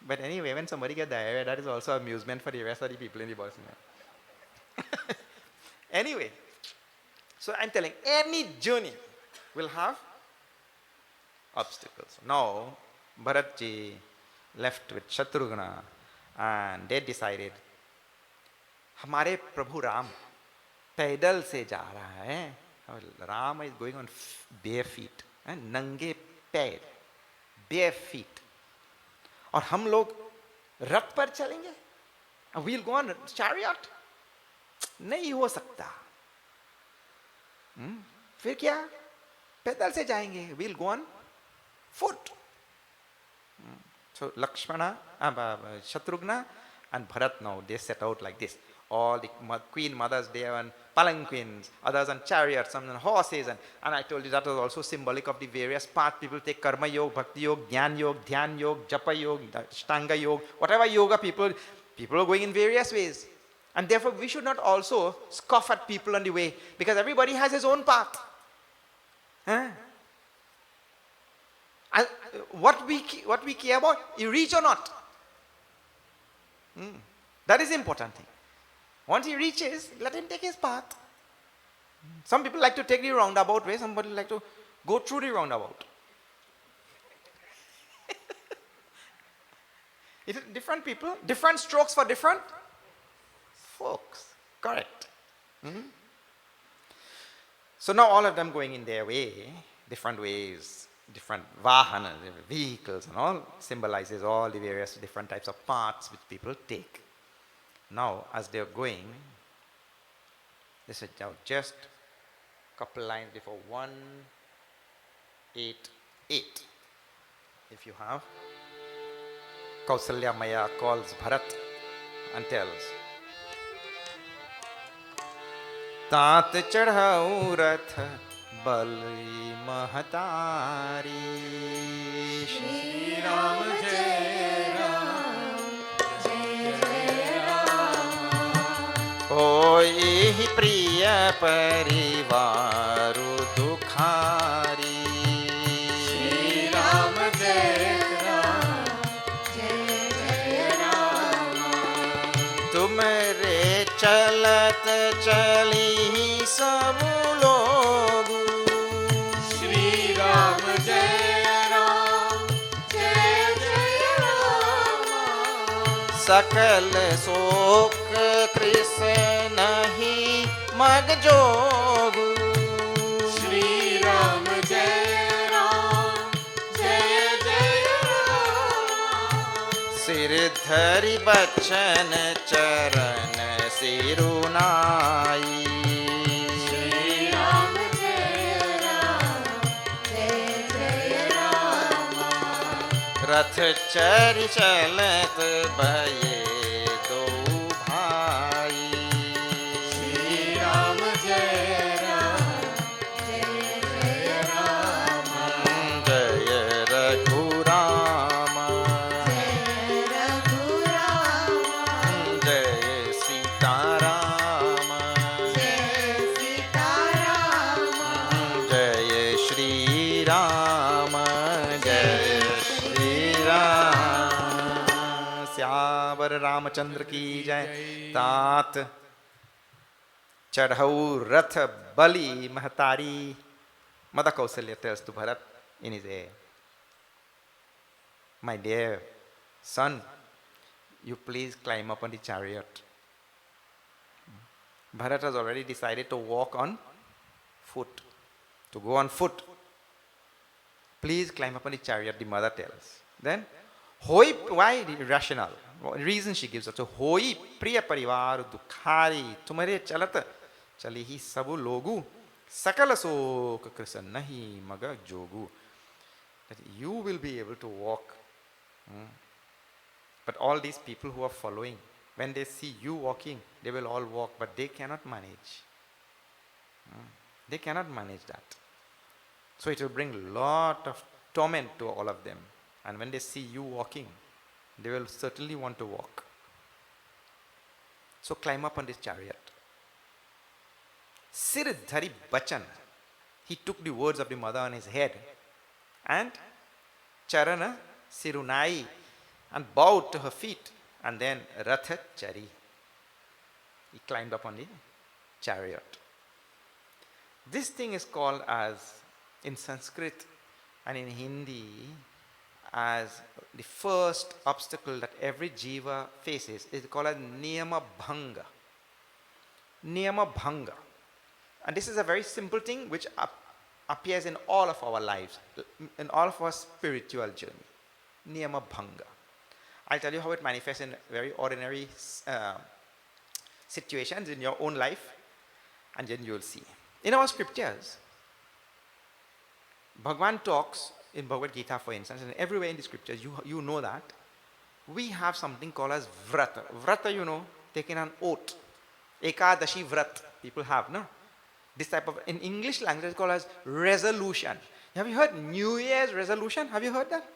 But anyway, when somebody gets diarrhea, that is also amusement for the rest of the people in the bus. Anyway, so I'm telling, any journey will have obstacles. Now, Bharatji left with Shatrughna and they decided, हमारे प्रभु राम पैदल से जा रहा है. Ram is going on bare feet, नंगे पैर, bare feet. और हम लोग रथ पर चलेंगे? We'll go on chariot? नहीं हो सकता. फिर क्या? पैदल से जाएंगे. We'll go on foot. So Lakshmana, Shatrughna and Bharat now, they set out like this. All the queen mothers there on palanquins, others on chariots, some on horses. And I told you that was also symbolic of the various paths. People take karma yoga, bhakti yoga, dhyan yoga, japa yoga, ashtanga yoga, whatever yoga people are going in various ways. And therefore we should not also scoff at people on the way, because everybody has his own path. And what we care about, you reach or not. That is the important thing. Once he reaches, let him take his path. Some people like to take the roundabout way, somebody like to go through the roundabout. It's different people, different strokes for different folks. Correct. So now all of them going in their way, different ways, different vahanas, vehicles and all, symbolizes all the various different types of paths which people take. Now, as they are going, this is now just a couple lines before 188. If you have, Kausalya Maya calls Bharat and tells, Tat chadhau rath bali mahatari. Shri Ram Jai Ram, Jai Jai Ram. Hoye hi priya parivaru dukhari. Shri Ram Jai Ram, Jai Jai Ram. Tumre chalat chali sab log. Shri Ram Jai Ram, Jai Jai Ram. Sakal sokh Krishna hi mag jogu. Shri Ram Jai धरि बचन चरण सिरुनाई। श्री राम जय राम जय जय राम। रथ चरि चलत भये दो भाई। श्री राम जय राम जय जय राम। जय रघुराम जय रघुराम। जय सीताराम जय सीताराम। जय श्री राम जय श्री राम। श्यावर रामचंद्र की जय। तात चढ़ऊ रथ बलि महतारी. Mother Kausalya tells to Bharat in his ear, my dear son, you please climb up on the chariot. Bharat has already decided to walk on foot, to go on foot. Please climb up on the chariot, the mother tells. Then, hoi, why the rationale? Reason she gives us. So, hoi priya parivar dukhari tumhare chalat chalihi sabu logu sakala sok krisan nahi maga jogu. That you will be able to walk. But all these people who are following, when they see you walking, they will all walk, but they cannot manage. They cannot manage that. So it will bring lot of torment to all of them. And when they see you walking, they will certainly want to walk. So climb up on this chariot. Sirdhari Bachan, he took the words of the mother on his head and Charana Sirunai and bowed to her feet, and then Ratha Chari. He climbed up on the chariot. This thing is called as, in Sanskrit and in Hindi, as the first obstacle that every jiva faces is called as Niyama Bhanga. Niyama Bhanga. And this is a very simple thing which appears in all of our lives, in all of our spiritual journey. Niyama Bhanga. I'll tell you how it manifests in very ordinary situations in your own life, and then you'll see. In our scriptures, Bhagwan talks in Bhagavad Gita, for instance, and everywhere in the scriptures, you know that we have something called as vrata. Vrata, you know, taking an oath. Ekadashi vrat, people have, no? This type of, in English language, it's called as resolution. Have you heard New Year's resolution? Have you heard that?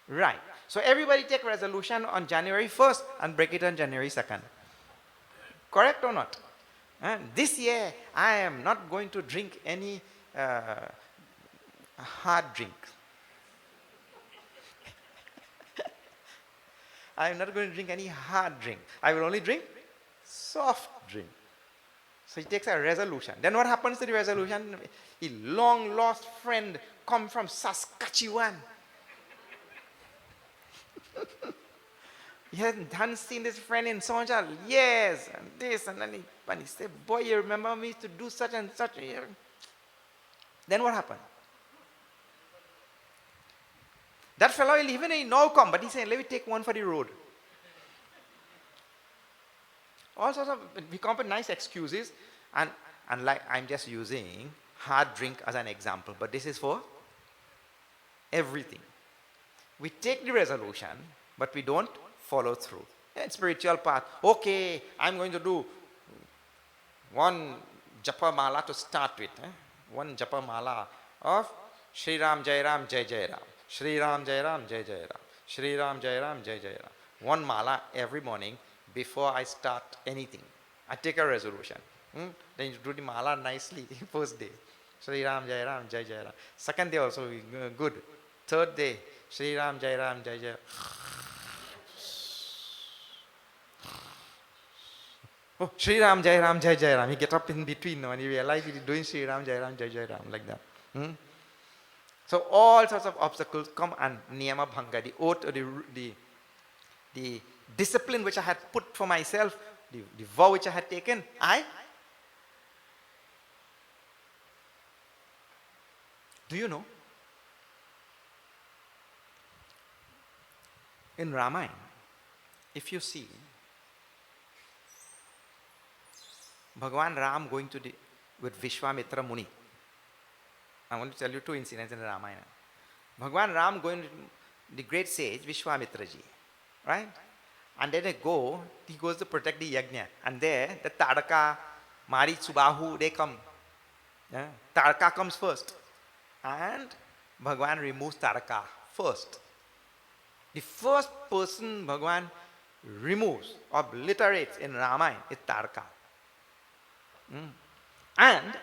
Right. So everybody take resolution on January 1st and break it on January 2nd. Correct or not? This year, I am not going to drink any hard drink. I am not going to drink any hard drink. I will only drink soft drink. So he takes a resolution. Then what happens to the resolution? A long lost friend come from Saskatchewan. He hadn't seen this friend in so much years, and this, and then he said, boy, you remember me to do such and such. Then what happened? That fellow will even now come, but he said, let me take one for the road. All sorts of, we come up with nice excuses, and like I'm just using hard drink as an example, but this is for everything. We take the resolution, but we don't follow through. It's spiritual path. Okay, I'm going to do one japa mala to start with. One japa mala of Shri Ram Jai Ram Jai Jai Ram. Shri Ram Jai Ram Jai Jai Ram. Shri Ram Jai Ram Jai Jai Ram. One mala every morning before I start anything. I take a resolution. Then you do the mala nicely first day. Shri Ram Jai Ram Jai Jai Ram. Second day also good. Third day, Shri Ram Jai Ram Jai Jai Ram. Oh, Shri Ram Jai Ram Jai Jai Ram. He get up in between and he realize he's doing Shri Ram Jai Ram Jai Jai Ram like that. So all sorts of obstacles come, and Niyama Bhanga, the oath, or the discipline which I had put for myself, the vow which I had taken, do you know? In Ramayana, if you see Bhagwan Ram going to with Vishwamitra Muni. I want to tell you two incidents in the Ramayana. Bhagwan Ram going to the great sage Vishwamitra ji, right? And then he goes to protect the Yajna. And there, the Tadaka, Mari, Subahu, they come. Yeah? Tadaka comes first. And Bhagwan removes Tadaka first. The first person Bhagwan removes, obliterates in Ramayana is Tadaka. And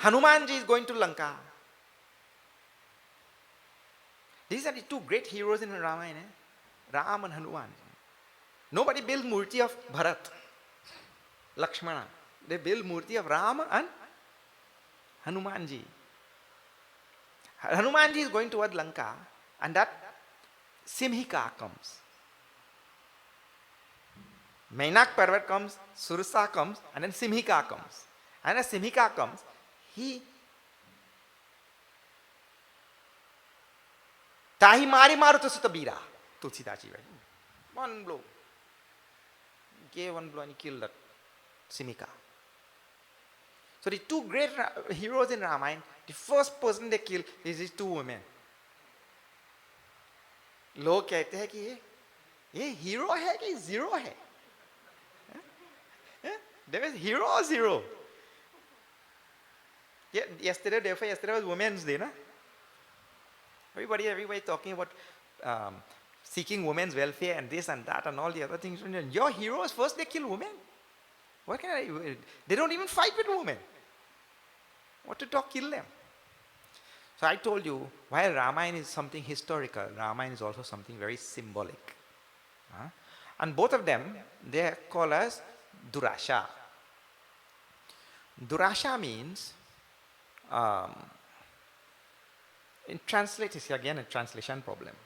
Hanumanji is going to Lanka. These are the two great heroes in Ramayana, Ram and Hanuman. Nobody built murti of Bharat, Lakshmana. They built murti of Ram and Hanumanji. Hanumanji is going toward Lanka, and that Simhika comes. Mainak Parvat comes, Sursa comes, and then Simhika comes. And as Simhika comes, he Tahi Mari Maruta Sutabira, Tulsidaji. One blow. Gave one blow and he killed that Simhika. So the two great heroes in Ramayana, the first person they kill is these two women. लोग कहते हैं कि ये hero है कि zero है? There is hero or zero? Yeah, yesterday was Women's Day, na? Everybody talking about seeking women's welfare and this and that and all the other things. Your heroes first they kill women. What can I? They don't even fight with women. What to talk? Kill them. So I told you, while Ramayana is something historical, Ramayana is also something very symbolic. And both of them, they are called as Durasha. Durasha means, in translate, it's again a translation problem.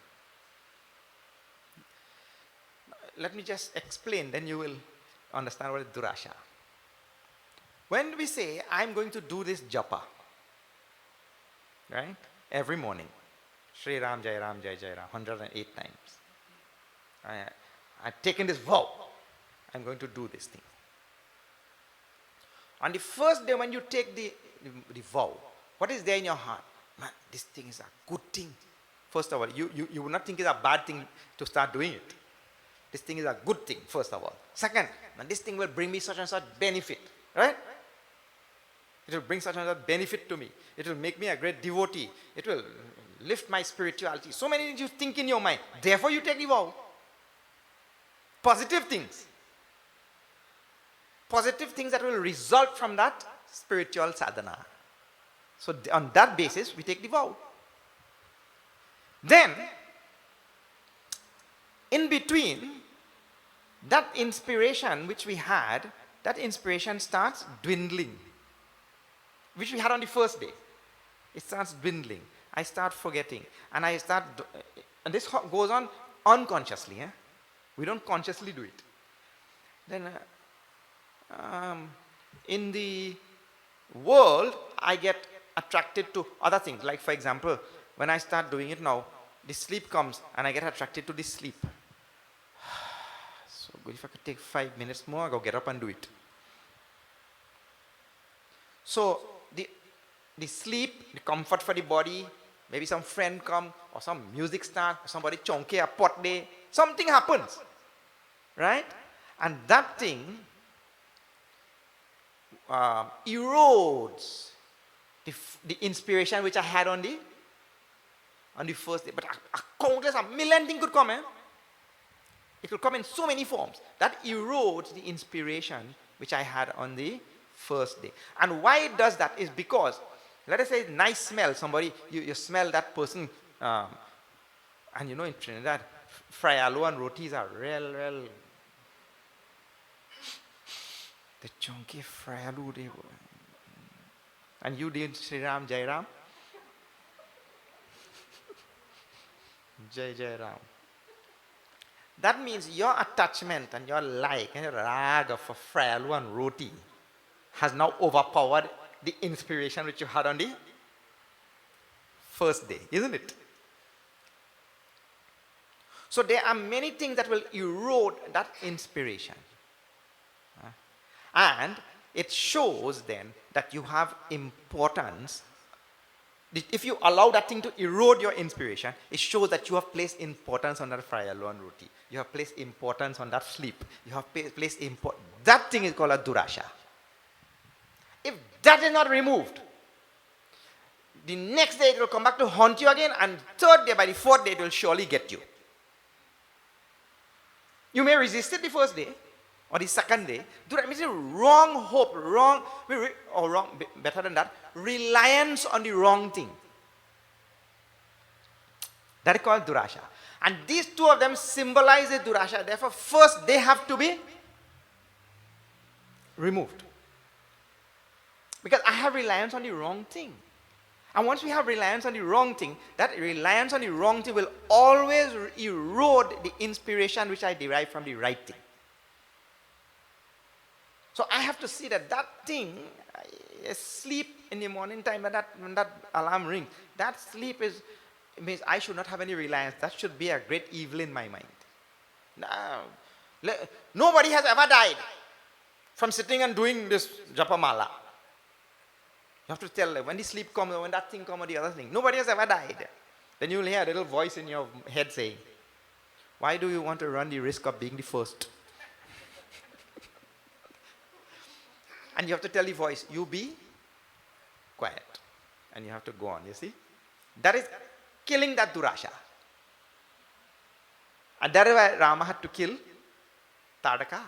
Let me just explain, then you will understand what is Durasha. When we say, I'm going to do this japa, right? Every morning. Shri Ram, Jai Ram, Jai Jai Ram, 108 times. I've taken this vow. I'm going to do this thing. On the first day when you take the vow, what is there in your heart? Man, this thing is a good thing. First of all, you will not think it's a bad thing to start doing it. This thing is a good thing, first of all. Second, man, this thing will bring me such and such benefit. Right? It will bring such and such benefit to me. It will make me a great devotee. It will lift my spirituality. So many things you think in your mind. Therefore you take the vow. Positive things. Positive things that will result from that spiritual sadhana. So on that basis, we take the vow. Then, in between, that inspiration which we had, that inspiration starts dwindling. Which we had on the first day. It starts dwindling. I start forgetting. And and this goes on unconsciously. We don't consciously do it. Then, in the world, I get attracted to other things. Like, for example, when I start doing it now, the sleep comes and I get attracted to the sleep. So good, if I could take 5 minutes more, I'll go get up and do it. So, the sleep, the comfort for the body, maybe some friend come, or some music start, or somebody chonke a pot day, something happens. Right? And that thing erodes the inspiration which I had on the first day. But a million things could come. It could come in so many forms. That erodes the inspiration which I had on the first day. And why it does that is because, let us say, nice smell. Somebody, you smell that person. And you know, in Trinidad, fry aloo and rotis are real. The chunky fry aloo, they were. And you did Sri Ram, Jai Ram? Jai Jai Ram. That means your attachment and your like and your raga for fry aloo and roti has now overpowered the inspiration which you had on the first day, isn't it? So there are many things that will erode that inspiration. And it shows then that you have importance. If you allow that thing to erode your inspiration, it shows that you have placed importance on that Frayalon roti. You have placed importance on that sleep. You have placed importance. That thing is called a durasha. If that is not removed, the next day it will come back to haunt you again, and third day, by the fourth day, it will surely get you. You may resist it the first day, or the second day. That means wrong hope, better than that, reliance on the wrong thing. That is called durasha. And these two of them symbolize the durasha. Therefore, first they have to be removed. Because I have reliance on the wrong thing. And once we have reliance on the wrong thing, that reliance on the wrong thing will always erode the inspiration which I derive from the right thing. So I have to see that thing, sleep in the morning time when that alarm rings, that sleep means I should not have any reliance. That should be a great evil in my mind. Now, nobody has ever died from sitting and doing this japamala. You have to tell them, when the sleep comes, or when that thing comes, or the other thing. Nobody has ever died. Then you will hear a little voice in your head saying, why do you want to run the risk of being the first? And you have to tell the voice, you be quiet. And you have to go on, you see. That is killing that durasha. And that is why Rama had to kill Tadaka.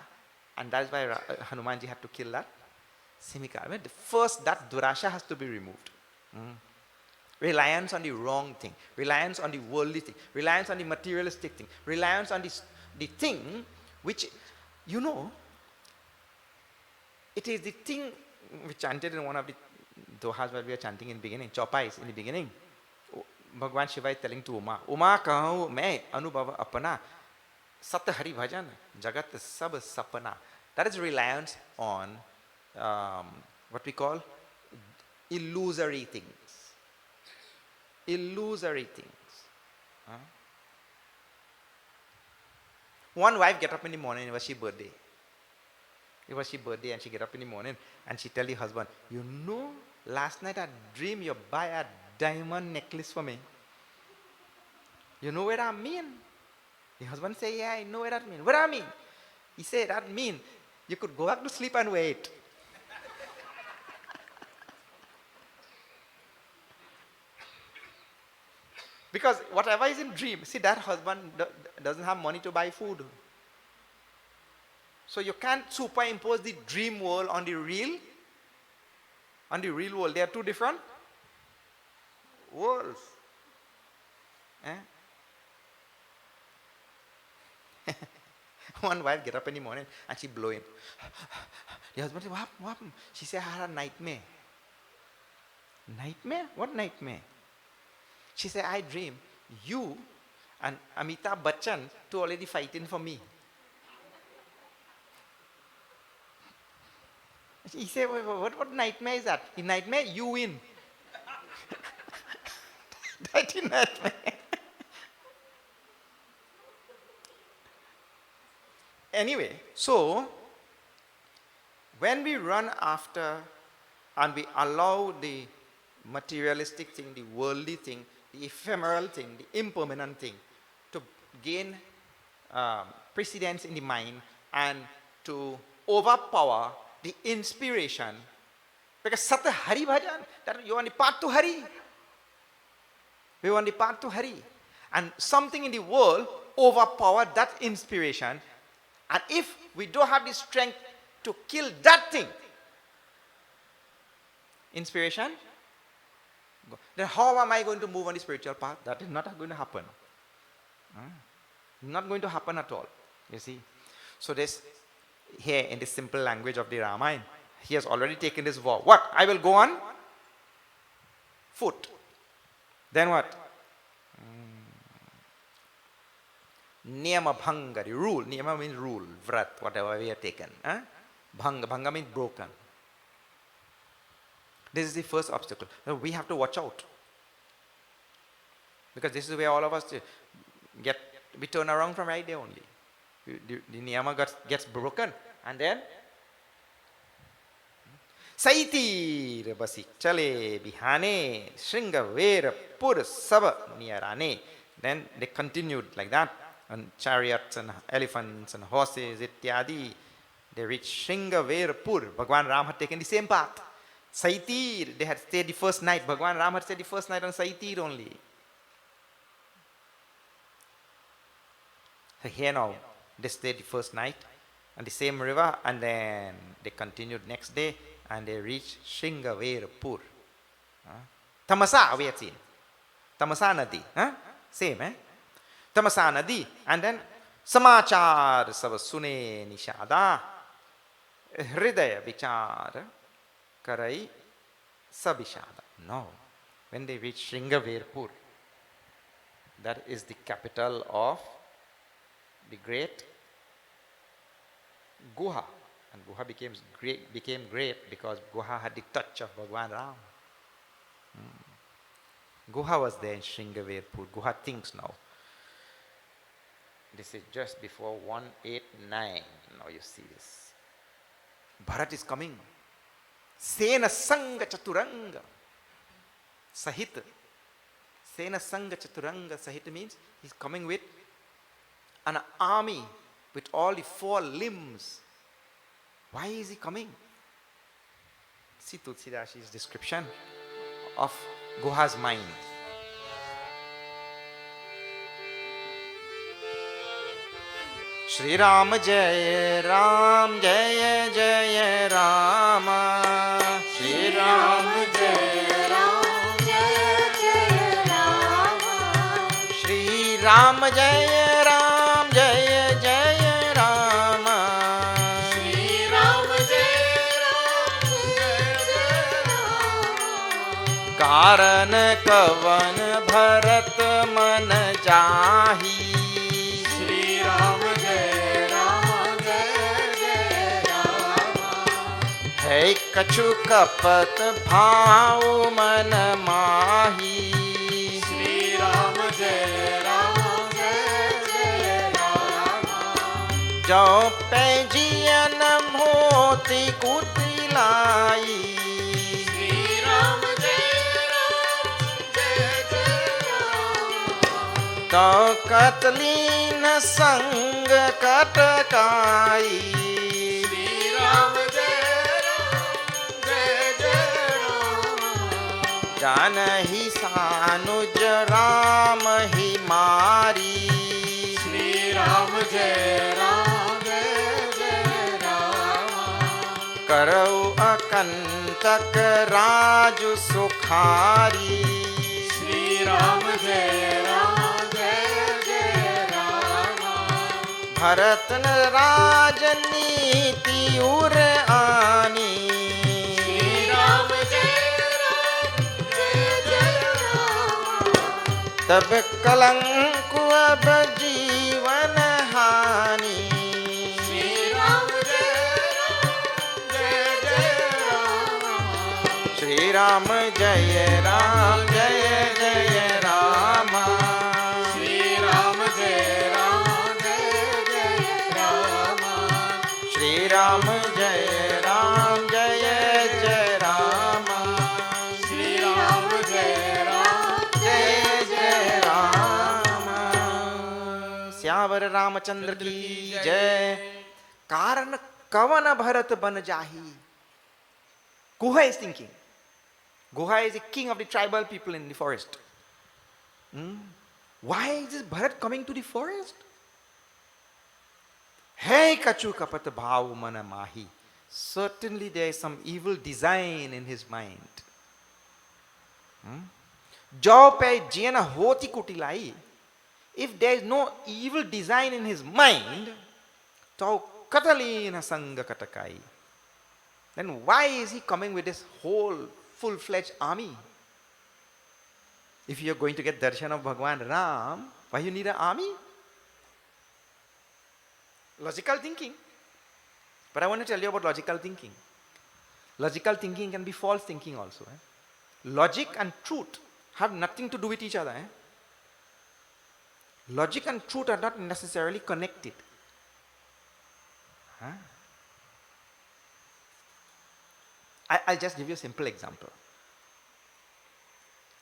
And that is why Hanumanji had to kill that Simika. First, that durasha has to be removed. Reliance on the wrong thing. Reliance on the worldly thing. Reliance on the materialistic thing. Reliance on the thing which, you know, it is the thing we chanted in one of the dohas where we are chanting in the beginning, Chopais in the beginning. Bhagwan Shiva is telling to Uma, Uma kahu main anubhava apana, sat hari bhajan, jagat sab sapana. That is reliance on what we call illusory things. Illusory things. One wife get up in the morning, it was her birthday. It was her birthday and she get up in the morning and she tell the husband, you know, last night I dreamed you buy a diamond necklace for me. You know what I mean? The husband say, yeah, I know what that mean. What I mean? He said, that mean you could go back to sleep and wait. Because whatever is in dream, see, that husband doesn't have money to buy food. So you can't superimpose the dream world on the real world. They are two different worlds. One wife get up in the morning and she blow him. The husband said, what happened? She said, I had a nightmare. Nightmare? What nightmare? She said, I dream you and Amitabh Bachchan two already fighting for me. He said, what nightmare is that? In nightmare, you win. That is nightmare. Anyway, so when we run after and we allow the materialistic thing, the worldly thing, the ephemeral thing, the impermanent thing to gain precedence in the mind and to overpower the inspiration, because Sat Hari Bhajan, that you want the path to Hari. We want the path to Hari. And something in the world overpower that inspiration. And if we don't have the strength to kill that thing, inspiration, then how am I going to move on the spiritual path? That is not going to happen. Not going to happen at all. You see. So this, here in the simple language of the Ramayana, he has already taken this vow. What? I will go on foot. Then what? Niyama bhanga, the rule. Niyama means rule, vrat, whatever we have taken. Bhanga means broken. This is the first obstacle. So we have to watch out. Because this is where all of us get we turn around from right there only. The niyama gets broken, and then Saitir basik chale bihane shringa vera pur sab niyarane. Then they continued like that, and chariots and elephants and horses ityadi. They reached Shringaverpur. Bhagwan Ram had taken the same path. Saitir, they had stayed the first night. Bhagwan Ram had stayed the first night on Saitir only. So here now, they stayed the first night on the same river, and then they continued next day, and they reached Shringaverpur. Tamasa, we had seen. Tamasa Nadi. Same, eh? Tamasa Nadi. And then Samachar sab sune nishada. Hridaya vichar karai sabishada. No. When they reached Shringaverpur, that is the capital of the great Guha. And Guha became great because Guha had the touch of Bhagwan Ram. Guha was there in Shringaverpur. Guha thinks now. This is just before 189. Now you see this. Bharat is coming. Sena Sangha Chaturanga Sahit. Sena Sangha Chaturanga Sahit means he's coming with an army with all the 4 limbs. Why is he coming? See Tulsidas's description of Guha's mind. Shri Ram Jai Ram Jai Jai Rama. Shri Ram Jai Ram Jai Jai Rama. Shri Ram Jai Ram Jai Jai Rama. Shri Ram Jai Ram Jai Jai Rama. Karan kavan Bharat man jahi. Shri Ram Jai Ram Jai Jai Rama. Hai kachu kapat bhau man mahi. Shri Ram Jai Ram Jai Jai Rama. Jo pe jiyan moti kutilai. Shri Ram Jai Ram Jai Jai Rama. To katlin sang katakai. Shri Ram Jai Ram Jai Jai Rama. Janahi sanuj Ram hi mari. Shri Ram Jai Ram Jai Jai Rama. Karau akantak raju sukhari. Shri Ram Jai Ram Jai Jai Rama. Bharat rajniti ur ani. Shri Ram Jai Ram Jai Jai Rama. Tab kalank ab jeevan hani. Shri Ram Jai Ram Jai Jai Rama. Shri Ram Jai Ram Jai Jai Rama. Shri Ram Jai Ram Jai Jai Rama. Shri Ram Jai Ram Jai Jai Rama. Shri Ram Jai Ram Jai Jai Rama. Syavar Ramachandra ki Jai. Karan kavan Bharat ban jahi. Guha is thinking. Guha is the king of the tribal people in the forest. Why is this Bharat coming to the forest? Hey kachu kapat bhav mana mahi. Certainly there is some evil design in his mind. Jo pe jena hoti kutilai. If there is no evil design in his mind, to katalina sangha katakai. Then why is he coming with this whole full-fledged army? If you are going to get darshan of Bhagwan Ram, why you need an army? Logical thinking. But I want to tell you about logical thinking. Logical thinking can be false thinking also. Logic and truth have nothing to do with each other. Logic and truth are not necessarily connected. Huh? I'll just give you a simple example.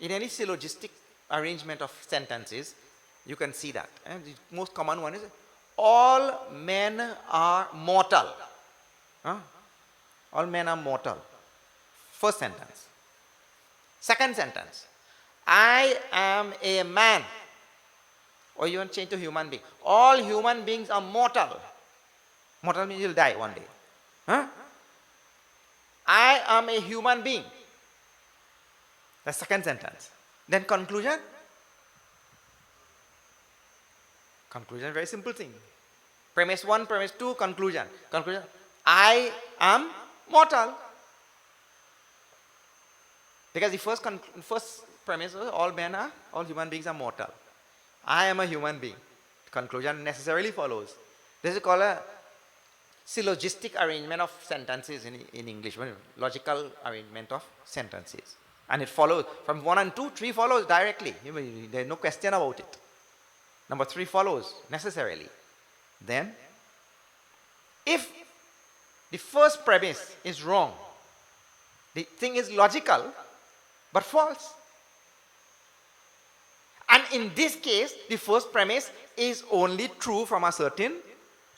In any syllogistic arrangement of sentences, you can see that. And the most common one is, all men are mortal. Huh? All men are mortal. First sentence. Second sentence, I am a man. Or you want to change to human being. All human beings are mortal. Mortal means you'll die one day. Huh? I am a human being. The second sentence. Then conclusion. Conclusion, very simple thing. Premise 1, premise 2, conclusion. Conclusion. I am mortal. Because the first premise was all human beings are mortal. I am a human being. Conclusion necessarily follows. This is called a syllogistic arrangement of sentences in English, logical arrangement of sentences. And it follows from 1 and 2, 3 follows directly. There is no question about it. Number 3 follows necessarily. Then, if the first premise is wrong, the thing is logical but false. And in this case, the first premise is only true from a certain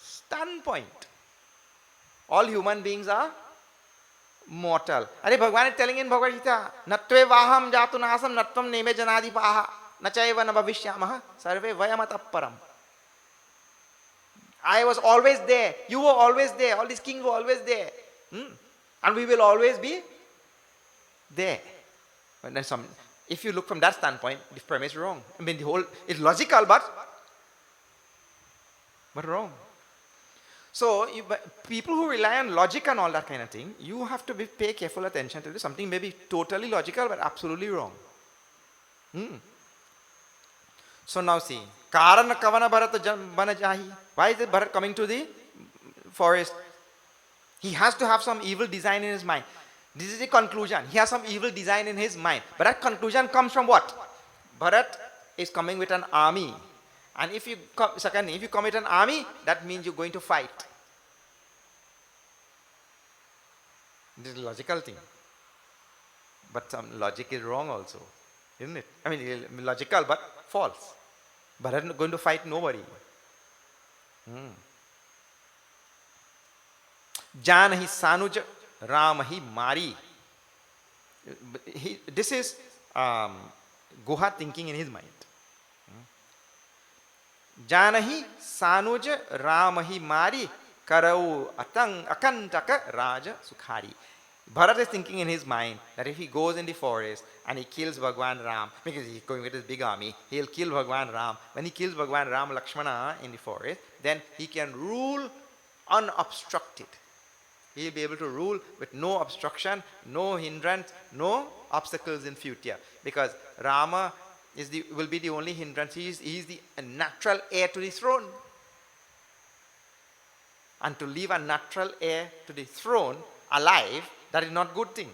standpoint. All human beings are mortal. Are Bhagavan is telling in Bhagavad Gita, Natve vaham jatu nasam natvam neme janadi paha nachaiva na bhavishyamaha sarve vayamataparam. I was always there. You were always there. All these kings were always there. And we will always be there. But then if you look from that standpoint, the premise is wrong. I mean, the whole, it's logical, but wrong. So, people who rely on logic and all that kind of thing, you have to pay careful attention to this. Something may be totally logical, but absolutely wrong. So now see, Karana Kavana Bharata Banajahi. Why is it Bharat coming to the forest? He has to have some evil design in his mind. This is the conclusion. He has some evil design in his mind. But that conclusion comes from what? Bharat is coming with an army. And if you come with an army, that means you're going to fight. This is a logical thing. But some logic is wrong also. Isn't it? I mean, logical but false. Bharat is going to fight nobody. Janahi Sanuja Ramahi Mari. This is Guha thinking in his mind. Janahi Sanuja Ramahi Mari Karau Akantaka Raja Sukhari. Bharat is thinking in his mind that if he goes in the forest and he kills Bhagwan Ram, because he's going with his big army, he'll kill Bhagwan Ram. When he kills Bhagwan Ram Lakshmana in the forest, then he can rule unobstructed. He'll be able to rule with no obstruction, no hindrance, no obstacles in future. Because Rama will be the only hindrance. He is the natural heir to the throne. And to leave a natural heir to the throne alive, that is not a good thing.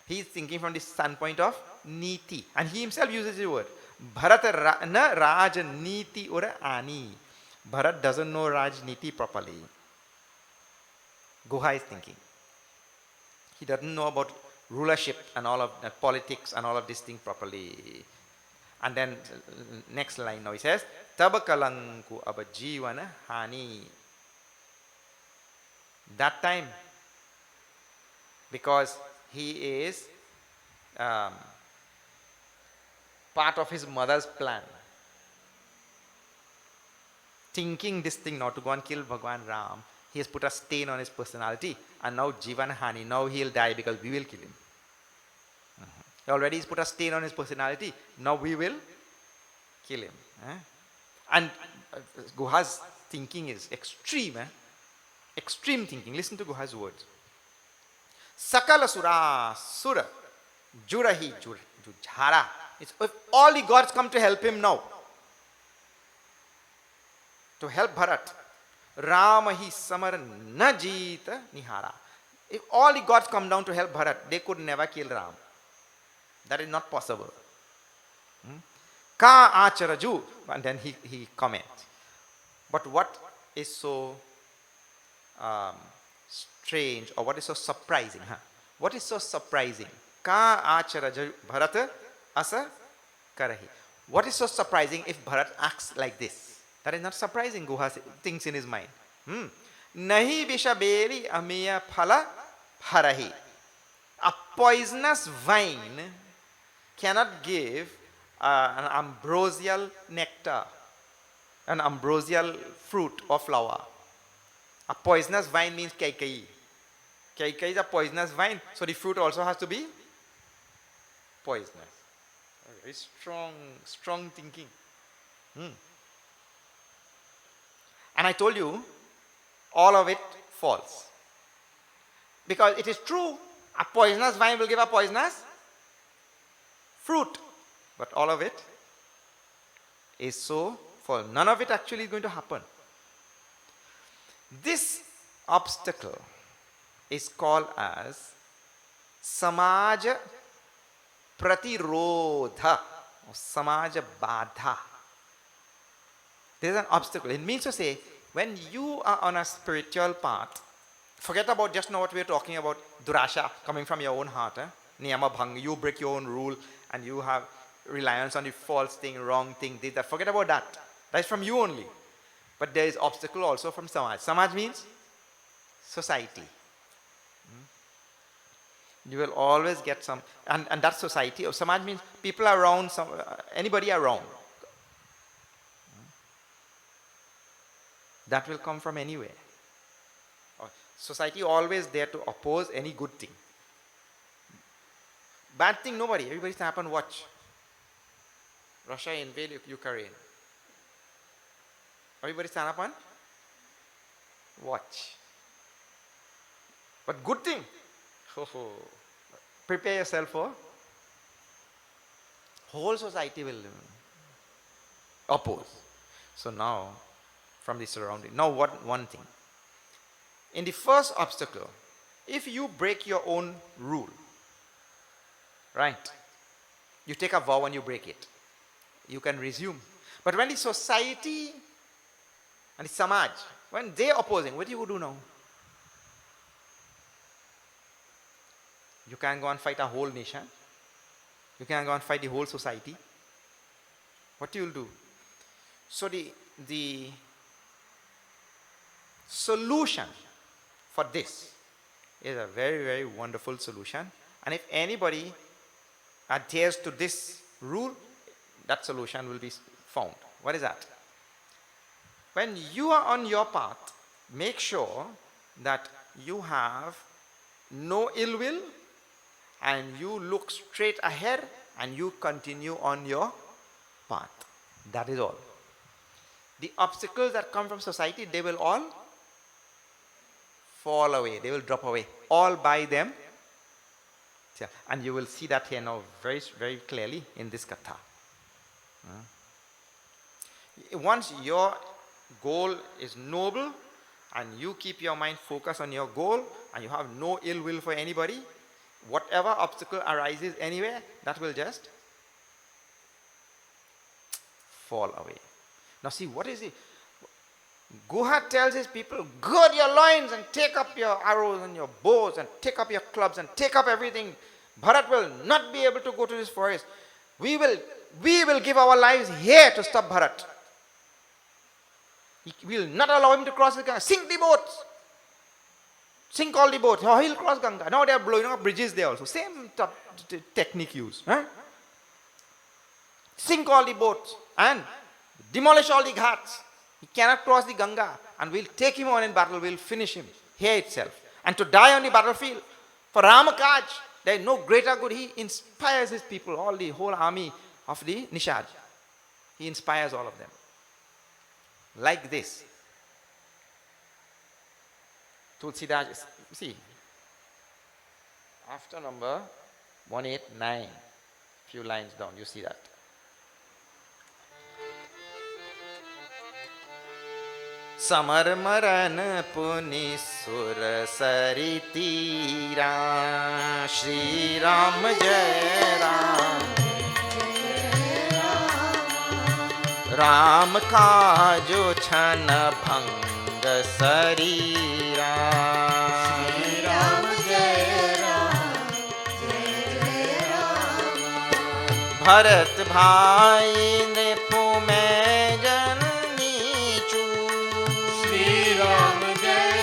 He is thinking from the standpoint of niti. And he himself uses the word. Bharat na Raj Niti ora ani. Bharat doesn't know Rajniti properly. Guha is thinking. He doesn't know about rulership and all of that, politics and all of these things properly. And then next line now he says, Tabakalanku abajivana hani. That time, because he is part of his mother's plan, thinking this thing now to go and kill Bhagwan Ram, he has put a stain on his personality, and now Jivan Hani, now he'll die because we will kill him. Already he's put a stain on his personality, now we will kill him. And Guha's thinking is extreme. Extreme thinking. Listen to Guha's words. Sakala Sura Sura Jurahi Jujhara. If all the gods come to help him now, to help Bharat, Ramahi Samar Najita Nihara. If all the gods come down to help Bharat, they could never kill Ram. That is not possible. Ka acharaju. And then he comments. But what is so strange, or what is so surprising? What is so surprising? Ka acharaju Bharata asa karahi. What is so surprising if Bharat acts like this? That is not surprising, Guha thinks in his mind. Nahi vishaberi amiya phala harahi. A poisonous vine cannot give an ambrosial nectar, an ambrosial fruit or flower. A poisonous vine means kaikai. Kaikai is a poisonous vine, so the fruit also has to be poisonous. Very strong thinking. And I told you, all of it false. Because it is true, a poisonous vine will give a poisonous fruit. But all of it is so false. None of it actually is going to happen. This obstacle is called as Samaj Pratirodha or Samaj Badha. There is an obstacle. It means to say, when you are on a spiritual path, forget about just now what we are talking about, durasha, coming from your own heart. Niyama bhang, you break your own rule and you have reliance on the false thing, wrong thing, this, that. Forget about that. That is from you only. But there is obstacle also from Samaj. Samaj means society. You will always get some, and that society, or Samaj means people around, anybody around. That will come from anywhere. Society always there to oppose any good thing. Bad thing, nobody. Everybody stand up and watch. Russia invade Ukraine. Everybody stand up and watch. But good thing, prepare yourself for whole society will oppose. So now, from the surrounding. Now one thing. In the first obstacle, if you break your own rule, right? You take a vow and you break it. You can resume. But when the society and the Samaj, when they are opposing, what do you do now? You can't go and fight a whole nation. You can't go and fight the whole society. What you will do? So the solution for this is a very, very wonderful solution. And if anybody adheres to this rule, that solution will be found. What is that? When you are on your path, make sure that you have no ill will and you look straight ahead and you continue on your path. That is all. The obstacles that come from society, they will all fall away. They will drop away all by them. And you will see that here now very, very clearly in this katha. Once your goal is noble and you keep your mind focused on your goal and you have no ill will for anybody, whatever obstacle arises anywhere, that will just fall away. Now see, what is it? Guha tells his people, gird your loins and take up your arrows and your bows and take up your clubs and take up everything. Bharat will not be able to go to this forest. We will give our lives here to stop Bharat. We will not allow him to cross the Ganga. Sink the boats. Sink all the boats. Oh, he'll cross Ganga. Now they are blowing up bridges there also. Same technique used. Sink all the boats and demolish all the ghats. He cannot cross the Ganga, and we'll take him on in battle. We'll finish him here itself. And to die on the battlefield for Ramakaj, there is no greater good. He inspires his people, all the whole army of the Nishad. He inspires all of them. Like this. Tulsidas, see, after number 189, few lines down, you see that. Summer मरन पुनि सुर सरि तीरा श्री राम जय राम राम काजो छन भंग शरीरा श्री राम जय राम जय जय राम भरत भाई नृपु में जननी चू श्री राम जय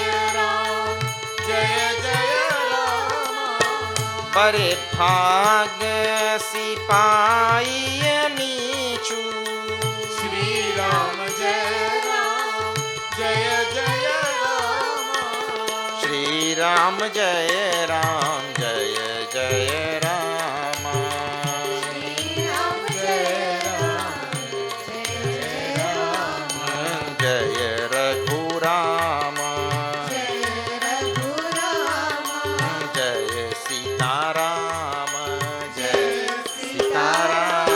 जय राम बड़े भाग्य सिपाही मीचू श्री राम जय जय राम श्री राम जय राम जय जय राम श्री राम जय राम जय रघुराम जय रघुराम जय सीताराम जय सीताराम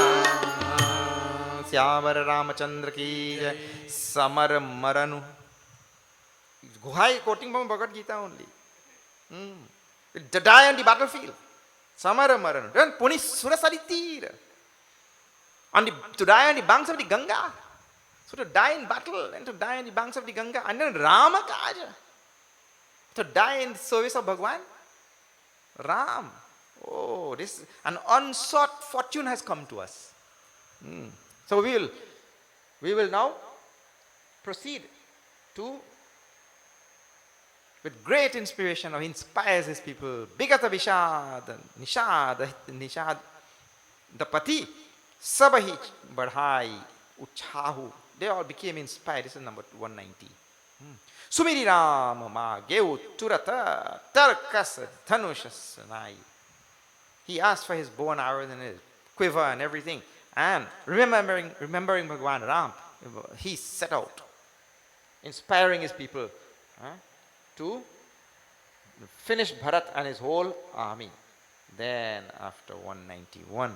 श्यावर रामचंद्र की जय summer मरनु Guha is quoting from Bhagavad Gita only. To die on the battlefield. Samara maranu. Then puni surasari tira. To die on the banks of the Ganga. So to die in battle and to die on the banks of the Ganga. And then Rama Kaja. To die in service of Bhagwan. Ram. Oh, this an unsought fortune has come to us. So we will now proceed to, with great inspiration, or inspires his people. Bigata Vishad, Nishad, the Pati, Sabahi, Badhai, Uchahu. They all became inspired. This is number 190. Sumiri Ram Ma Geu Turata Tarkas Dhanushas Nai. He asked for his bow and arrows and his quiver and everything. And remembering Bhagwan Ram, he set out, inspiring his people to finish Bharat and his whole army. Then after 191,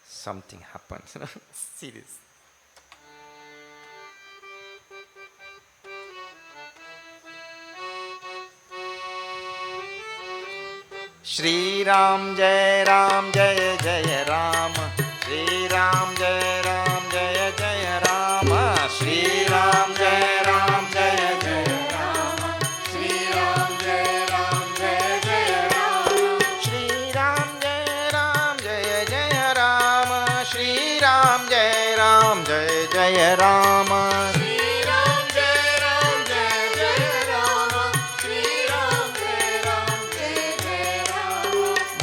something happens. See this. Shri Ram Jai Jai Ram. Shri Ram Jai Jai Ram. Shri Ram Jai Jai Ram. Shri Ram जय जय Ram Shri Ram Jai Jai Ram. Shri Ram Jai Jai Ram. Shri Ram जय जय राम श्री राम जय जय राम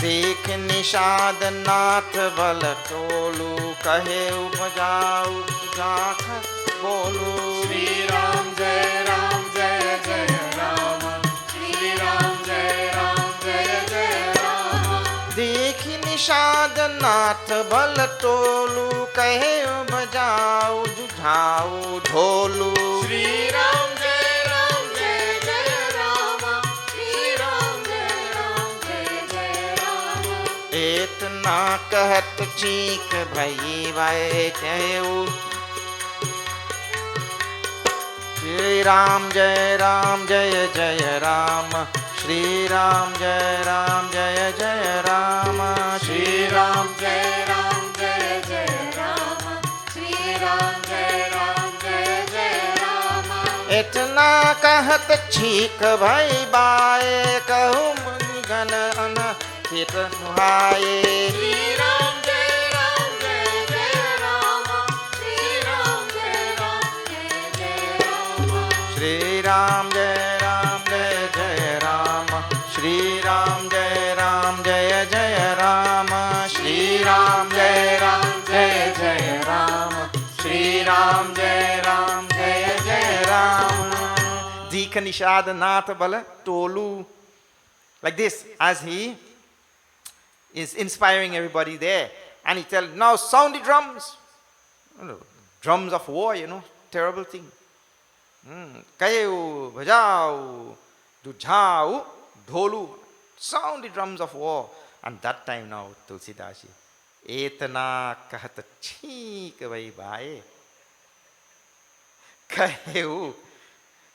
देख निषाद नाथ बल tolu कहे उपजाऊ जाख बोलू श्री राम जय जय राम श्री राम जय जय राम देख निषाद नाथ बल टोलू कहे उपजाऊ जुझाऊ ढोलू श्री राम जय जय राम श्री राम जय जय राम इतना कहत चीक भई भाई कहू श्री राम जय जय राम श्री राम जय जय राम श्री राम जय जय राम श्री राम जय जय राम इतना कहत छीक भई बाए कहूँ गन अन हित सुहाए श्री राम जय जय राम श्री राम जय जय राम श्री राम जय जय राम श्री राम जय जय राम श्री राम जय जय राम श्री राम जय जय Ram Dika Nishad Nath Bala Tolu. Like this, as he is inspiring everybody there. And he tells, now sound the drums. Drums of war, terrible thing. Kayeu, bhajau, dujhau, dholu. Sound the drums of war. And that time now, Tulsidashi. Etana kahata cheek vai bhai. Kayeu,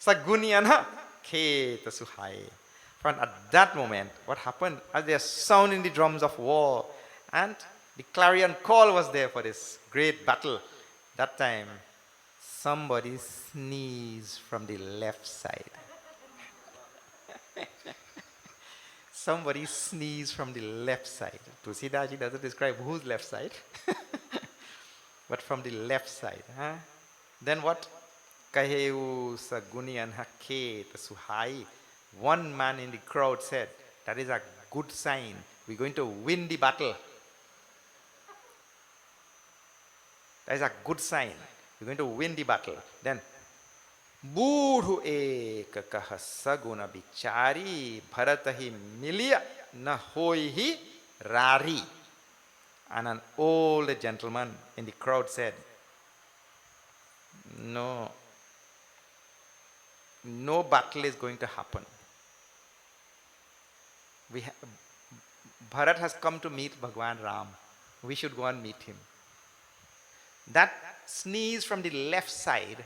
sagunyana kheta suhai. And at that moment, what happened? As they are sounding the drums of war, and The clarion call was there for this great battle. That time, somebody sneezed from the left side. Somebody sneezed from the left side. Tulsidaji doesn't describe whose left side, but from the left side. Huh? Then what? Kaheu sagunian hake suhai. One man in the crowd said, that is a good sign. We're going to win the battle. That is a good sign. We're going to win the battle. Then, Budhu ek kahasaguna bichari bharatahi milya nahoihi rari. And an old gentleman in the crowd said, no battle is going to happen. Bharat has come to meet Bhagwan Ram. We should go and meet him. That sneeze from the left side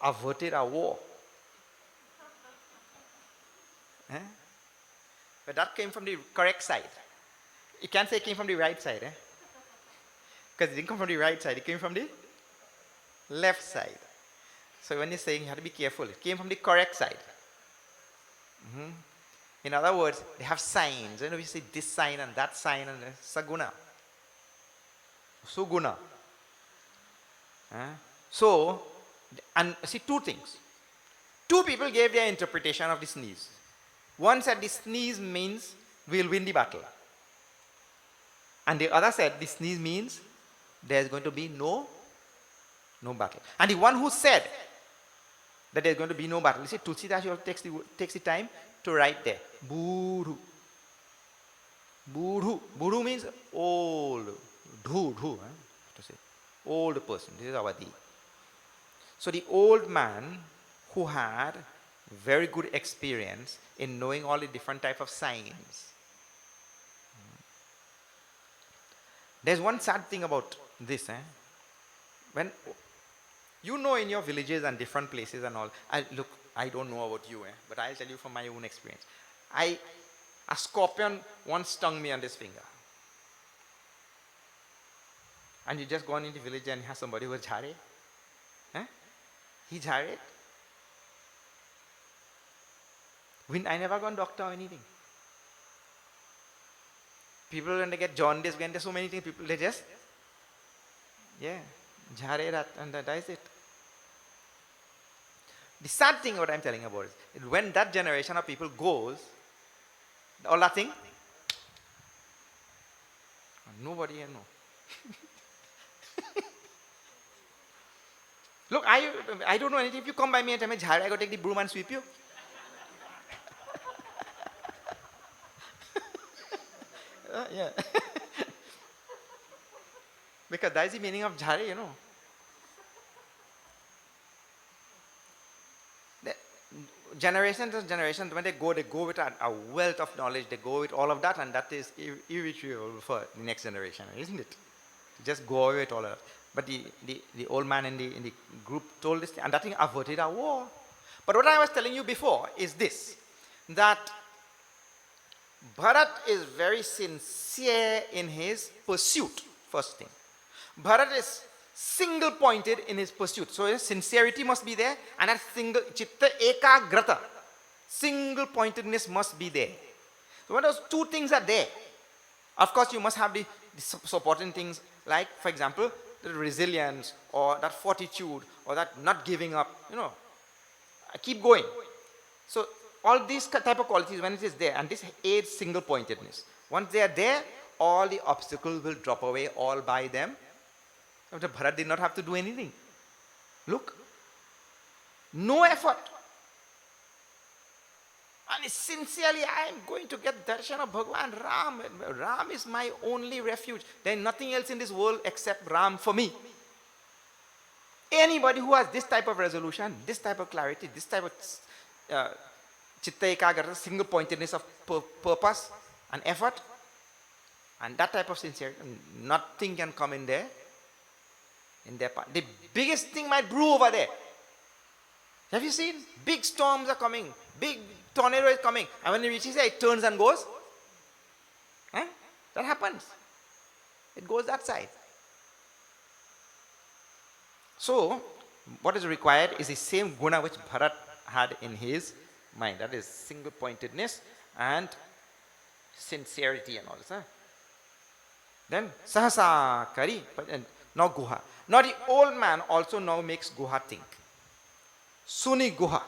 averted a war. But that came from the correct side. You can't say it came from the right side. Because it didn't come from the right side, it came from the left side. So when you're saying you have to be careful, it came from the correct side. In other words, they have signs. You say this sign and that sign and saguna. Suguna. So, and see two things. Two people gave their interpretation of the sneeze. One said the sneeze means we'll win the battle. And the other said the sneeze means there's going to be no battle. And the one who said that there's going to be no battle, you see, Tulsidas takes the time to write there. Budhu. Budhu. Budhu means old. Dhu. To say. Old person. This is Avadi. So the old man who had very good experience in knowing all the different type of signs. There's one sad thing about this. When you know in your villages and different places and all, I don't know about you, but I'll tell you from my own experience. A scorpion once stung me on this finger. And you just go on in the village and have somebody who is jhare. He jhare. I never gone doctor or anything. People when they get jaundice, when there's so many things, people they just jhare that and that is it. The sad thing what I'm telling about is when that generation of people goes, all that thing, nobody here know. Look, I don't know anything. If you come by me and tell me, Jhare, I go take the broom and sweep you. Yeah. Because that is the meaning of Jhare, you know. Generation to generation, when they go with a wealth of knowledge, they go with all of that, and that is irretrievable for the next generation, isn't it? Just go away with all of that. But the old man in the group told this thing, and that thing averted a war. But what I was telling you before is this, that Bharat is very sincere in his pursuit, first thing. Bharat is single-pointed in his pursuit. So his sincerity must be there, and that chitta ekagrata, single-pointedness must be there. So when those two things are there, of course you must have the supporting things like, for example, the resilience or that fortitude or that not giving up, keep going. So all these type of qualities, when it is there, and this aids single-pointedness. Once they are there, all the obstacles will drop away all by them. Bharat did not have to do anything. Look, no effort. And sincerely, I am going to get darshan of Bhagwan Ram. Ram is my only refuge. There is nothing else in this world except Ram for me. Anybody who has this type of resolution, this type of clarity, this type of chitta ekagrata, single-pointedness of purpose and effort, and that type of sincerity, nothing can come in there. In their part. The biggest thing might brew over there. Have you seen? Big storms are coming. Big tornado is coming. And when it reaches there, it turns and goes. That happens. It goes that side. So, what is required is the same guna which Bharat had in his mind. That is single pointedness and sincerity and all this. Then sahasa kari, now Guha. Now the old man also now makes Guha think. Suni Guha.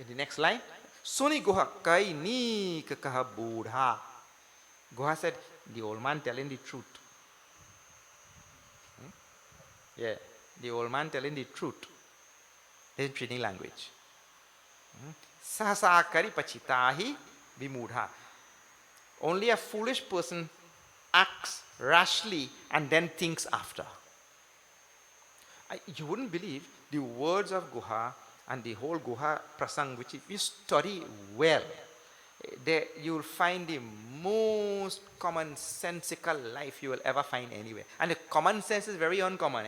In the next line, Suni Guha kai ni kaha Budha. Guha said, the old man telling the truth. Yeah, the old man telling the truth. In Trini language. Sahasa kari pachitahi vimudha. Only a foolish person acts rashly and then thinks after. You wouldn't believe the words of Guha and the whole Guha prasang, which if you study well, there you will find the most commonsensical life you will ever find anywhere. And the common sense is very uncommon.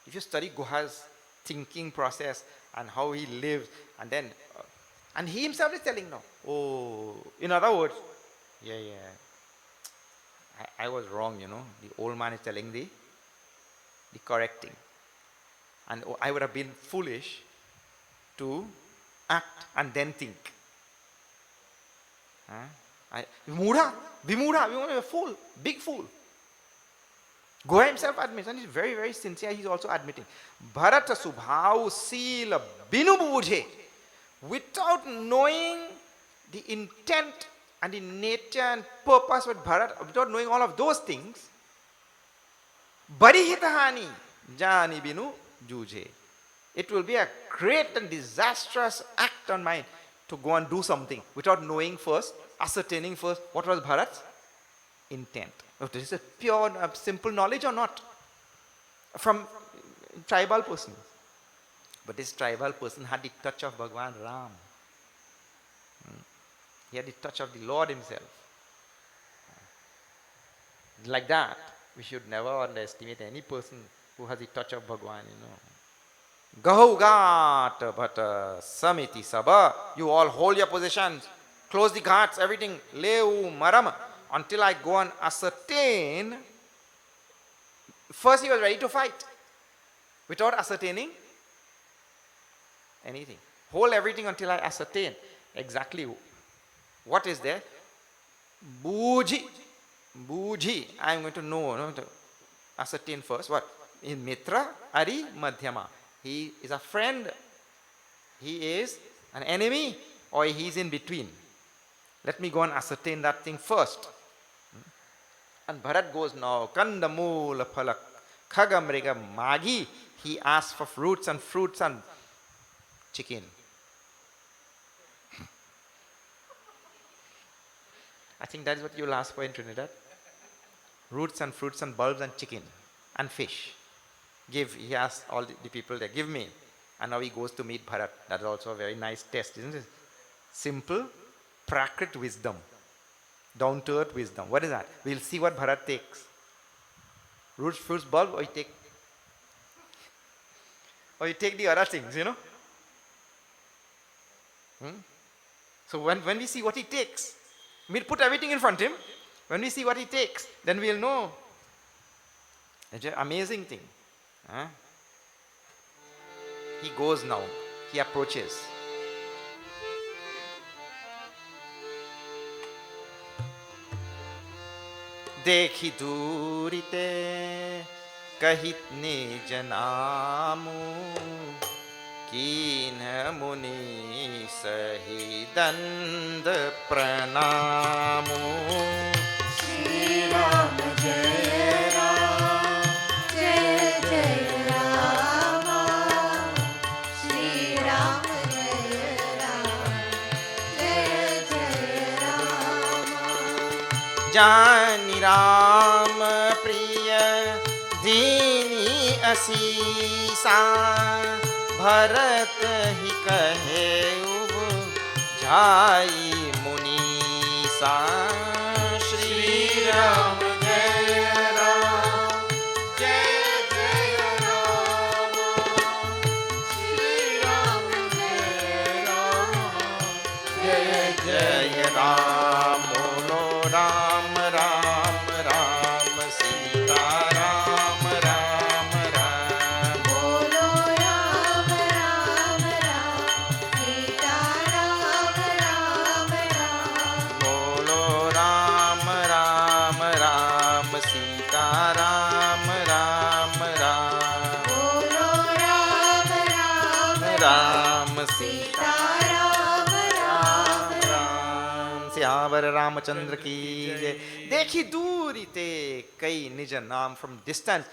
If you study Guha's thinking process and how he lives, and then, and he himself is telling now, oh, in other words, yeah, I was wrong, The old man is telling the correct thing. And I would have been foolish to act and then think. Vimudha, a fool, big fool. Guha himself admits, and he's very, very sincere, he's also admitting. Bharata subhav sila binu bujhe. Without knowing the intent and the nature and purpose of Bharat, without knowing all of those things, barihitahani jani binu juje. It will be a great and disastrous act on mine to go and do something without knowing first, ascertaining first what was Bharat's intent. If this is a pure, simple knowledge or not from tribal person. But this tribal person had the touch of Bhagwan Ram. He had the touch of the Lord himself. Like that, we should never underestimate any person who has the touch of Bhagwan, Gahu bhata samiti sabha. You all hold your positions. Close the ghats, everything. Leu maram. Until I go and ascertain. First he was ready to fight. Without ascertaining anything. Hold everything until I ascertain exactly what is there. Buji. I am going to know, to ascertain first what? In Mitra, Ari, Madhyama. He is a friend, he is an enemy, or he is in between. Let me go and ascertain that thing first. And Bharat goes now, Kanda Mula Phalak Khagamriga Magi. He asks for fruits and chicken. I think that is what you will ask for in Trinidad. Roots and fruits and bulbs and chicken and fish. He asks all the people there, give me. And now he goes to meet Bharat. That is also a very nice test, isn't it? Simple, prakrit wisdom. Down to earth wisdom. What is that? We'll see what Bharat takes. Roots, fruits, bulb, or you take the other things, So when we see what he takes, we'll put everything in front of him. When we see what he takes, then we'll know. It's an amazing thing. He goes now. He approaches. देखी दूरिते कहित निज नामु कीन मुनि सही दंड प्रणामु श्री राम जय राम जय जय राम श्री राम जय राम जय जय राम जानि राम प्रिय दीनी असीसा भरत ही कहे उब झाई मुनीसा श्री राम जय राम जय जय राम श्री राम जय राम जय जय राम बोलो राम राम सियावर रामचंद्र की जय. देखी दूरी ते kai nij naam. From distance,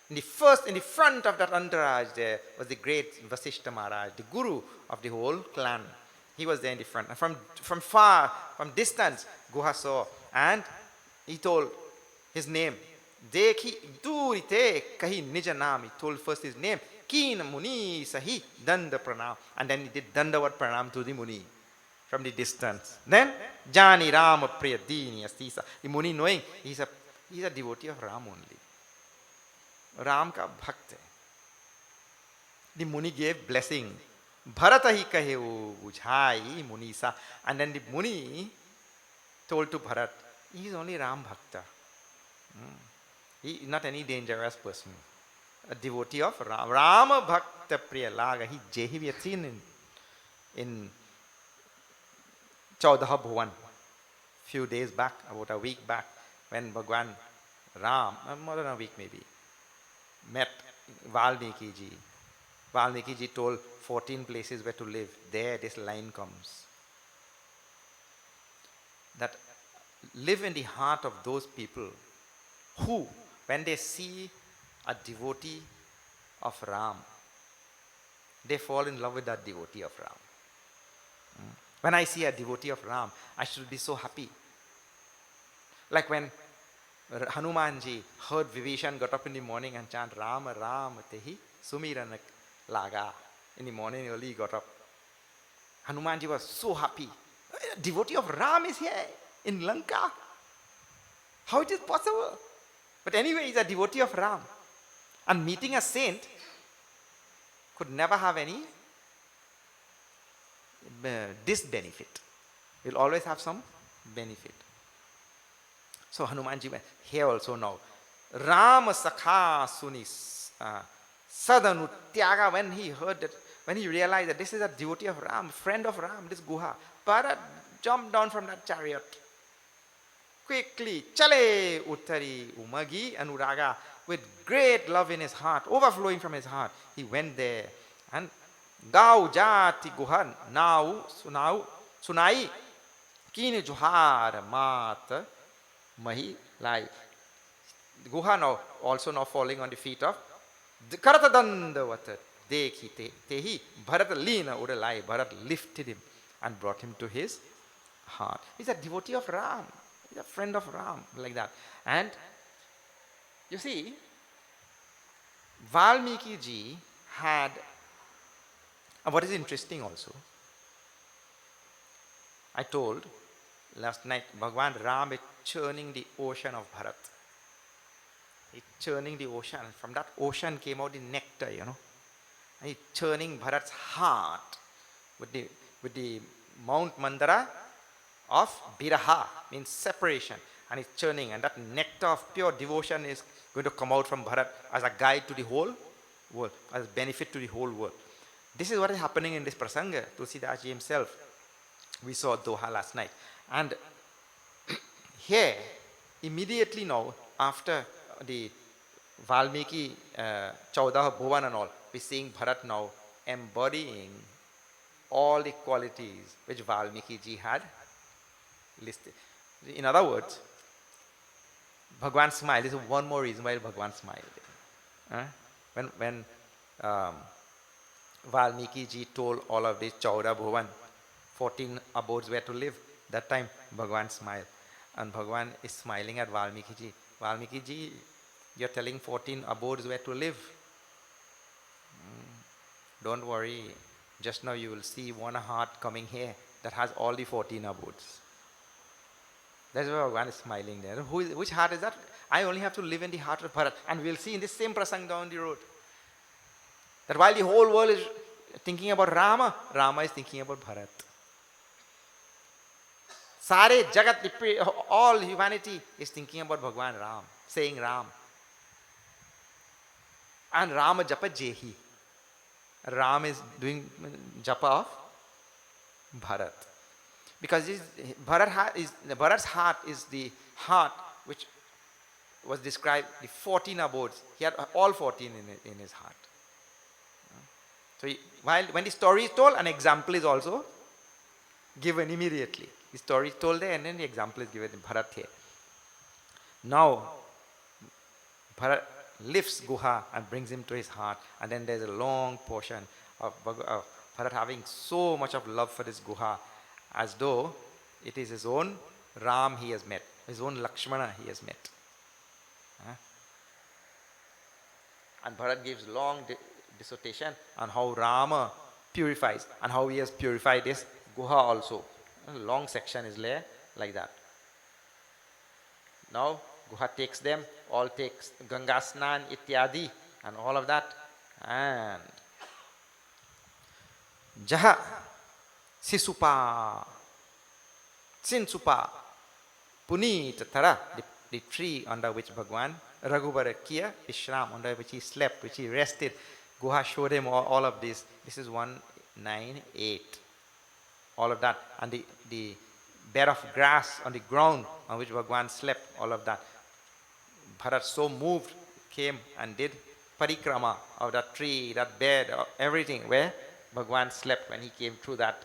in the front of that entourage there was the great Vasishta Maharaj, the guru of the whole clan. He was there in the front. And from far, from distance, Guha saw, and he told his name. Dekhi duri te kahi nija naam. He told first his name. Keen Muni Sahi Danda Pranam. And then he did Dandavat Pranam to the Muni from the distance. Then Jani Rama Priya Dini Astisa. The Muni, knowing he's a devotee of Ram only. Ram ka bhakt hai. The Muni gave blessing. Bharata hi kahe wo bujhai Munisa. And then the Muni told to Bharat, he is only Ram Bhakta. He is not any dangerous person. A devotee of Ram. Rama Bhakta Priya Laga. He Jehi we had seen in Chaudaha Bhuvan few days back, about a week back, when Bhagwan Ram, more than a week maybe, met Valmiki ji. Valmiki ji told 14 places where to live. There this line comes. That live in the heart of those people who, when they see a devotee of Ram, they fall in love with that devotee of Ram. When I see a devotee of Ram, I should be so happy. Like when Hanumanji heard Vibhishan got up in the morning and chant Rama Rama Tehi Sumiranak Laga. In the morning early he got up. Hanumanji was so happy. A devotee of Ram is here in Lanka. How it is possible? But anyway, he's a devotee of Ram. And meeting a saint could never have any disbenefit. It will always have some benefit. So Hanumanji went here also now. Rama Sakha Sunis Sadanu Tyaga, when he heard that, when he realized that this is a devotee of Ram, friend of Ram, this Guha, Bharat jumped down from that chariot. Quickly, Chale Uttari Umagi Anuraga, with great love in his heart, overflowing from his heart, he went there and Gau Jati Guhan, now Sunai Kini Juhar Mat Mahi Lai. Guha now also now falling on the feet of Karatadandavata Dekhi Tehi Bharat Lina Udalai. Bharat lifted him and brought him to his heart. He's a devotee of Ram. He's a friend of Ram, like that. And you see, Valmiki ji had, what is interesting also, I told last night, Bhagwan Ram is churning the ocean of Bharat. He's churning the ocean. From that ocean came out the nectar, you know. And he's churning Bharat's heart with the Mount Mandara of Biraha, means separation. And it's churning, and that nectar of pure devotion is going to come out from Bharat as a guide to the whole world, as benefit to the whole world. This is what is happening in this prasanga. Tulsidas ji himself, we saw Doha last night. And here, immediately now, after the Valmiki, Chaudah Bhuvan and all, we're seeing Bharat now embodying all the qualities which Valmiki ji had listed. In other words, Bhagwan smiled. This is one more reason why Bhagwan smiled. When Valmiki ji told all of this Chaudah Bhuvan, 14 abodes where to live, that time Bhagwan smiled. And Bhagwan is smiling at Valmiki ji. Valmiki ji, you're telling 14 abodes where to live. Don't worry. Just now you will see one heart coming here that has all the 14 abodes. That's why Bhagwan is smiling there. Which heart is that? I only have to live in the heart of Bharat. And we'll see in this same prasang down the road, that while the whole world is thinking about Rama, Rama is thinking about Bharat. Sare Jagat, all humanity is thinking about Bhagwan Ram, saying Ram. And Rama Japa Jehi. Ram is doing Japa of Bharat. Because Bharat's heart is the heart which was described, the 14 abodes. He had all 14 in his heart. So when the story is told, an example is also given immediately. The story is told there and then the example is given in Bharat here. Now, Bharat lifts Guha and brings him to his heart, and then there's a long portion of Bharat having so much of love for this Guha, as though it is his own Ram he has met, his own Lakshmana he has met. And Bharat gives long dissertation on how Rama purifies and how he has purified this Guha also. A long section is there like that. Now Guha takes them, all takes Ganga Snan, Ityadi, and all of that. And Jaha, Sisupa, Sinsupa, Punit Tara, the tree under which Bhagwan, Raghubara Kiya, Ishram, under which he slept, which he rested. Guha showed him all of this. This is 198. All of that. And the bed of grass on the ground on which Bhagwan slept, all of that. Bharat, so moved, came and did parikrama of that tree, that bed, everything where Bhagwan slept when he came through that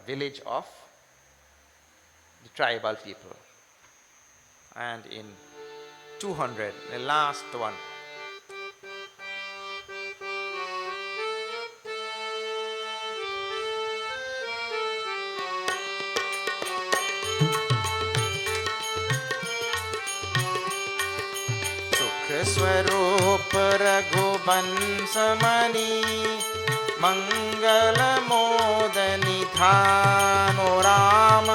village of the tribal people. And in 200, the last one, स्वरूप रघुवंश मणि मंगल मोद निधान ओ राम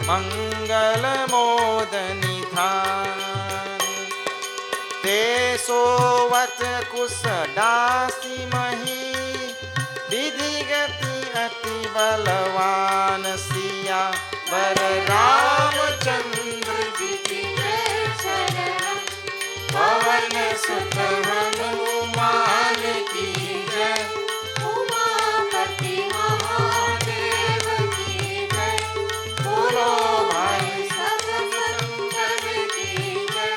मंगल मोद निधान ते सोवत कुश दासी मही विधि गति अति बलवान सिया वर रामचंद्र जी की पवन सुत हनुमान की जय उमापति महादेव की जय बोलो भाई सब संतन की जय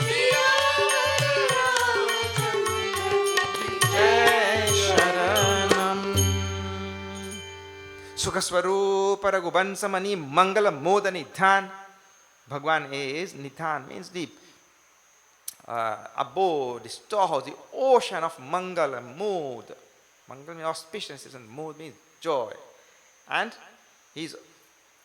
सियावर रामचंद्र की जय शरणम सुख स्वरूप रघुवंश मणि मंगल मोद निधान. Bhagwan is Nithan, means deep. Abode, the storehouse, the ocean of Mangal and mood. Mangal means auspiciousness and mood means joy. And he's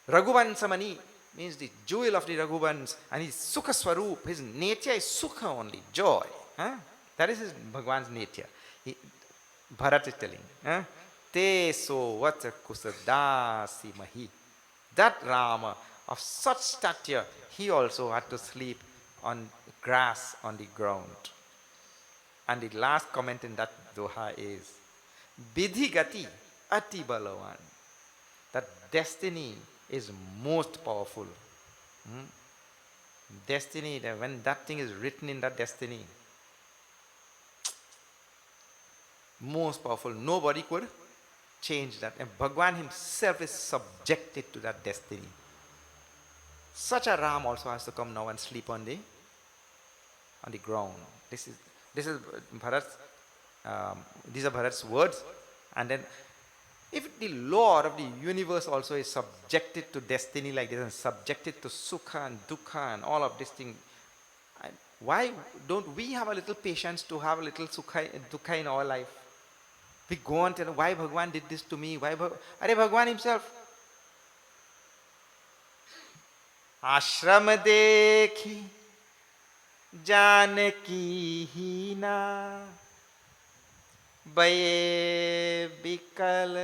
Raghuvansamani means the jewel of the Raghuvans, and his Sukha Swarup, his nature is Sukha only, joy. That is his Bhagwan's nature. Bharat is telling. Te so vata kusadasi mahi. That Rama of such stature, he also had to sleep on grass on the ground. And the last comment in that Doha is Vidhi Gati Ati Balavan. That destiny is most powerful. Destiny, when that thing is written in that destiny, most powerful. Nobody could change that. And Bhagwan himself is subjected to that destiny. Such a Ram also has to come now and sleep on the ground. This is Bharat's. These are Bharat's words. And then, if the Lord of the universe also is subjected to destiny like this and subjected to sukha and dukkha and all of this thing, why don't we have a little patience to have a little sukha and dukkha in our life? We go on telling why Bhagwan did this to me. Why Bhagwan himself? Ashram dekhi Janaki ही ना बये बिकल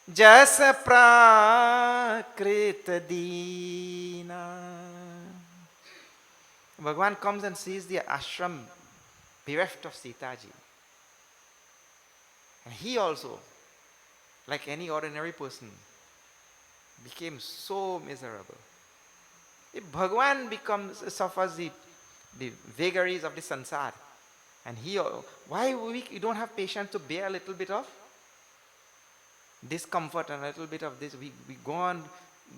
जस प्राकृत दीना. Bhagwan comes and sees the ashram bereft of Sita ji. And he also, like any ordinary person, became so miserable. If Bhagwan suffers the vagaries of the sansar, and why we don't have patience to bear a little bit of discomfort and a little bit of this? We go on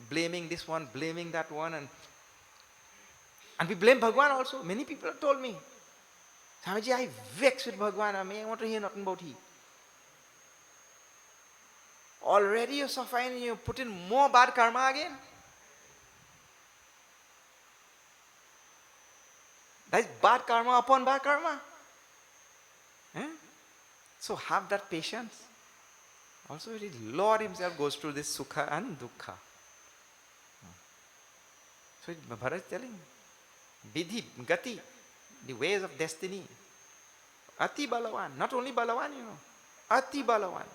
blaming this one, blaming that one, and we blame Bhagwan also. Many people have told me, Swamiji, I vex with Bhagwan. I want to hear nothing about he. already you're suffering, you put in more bad karma again. That is bad karma upon bad karma. Eh? So have that patience. Also, the Lord Himself goes through this sukha and dukkha. So Bharat is telling, vidhi, gati, the ways of destiny. Ati balawan, not only balawan, ati balawan.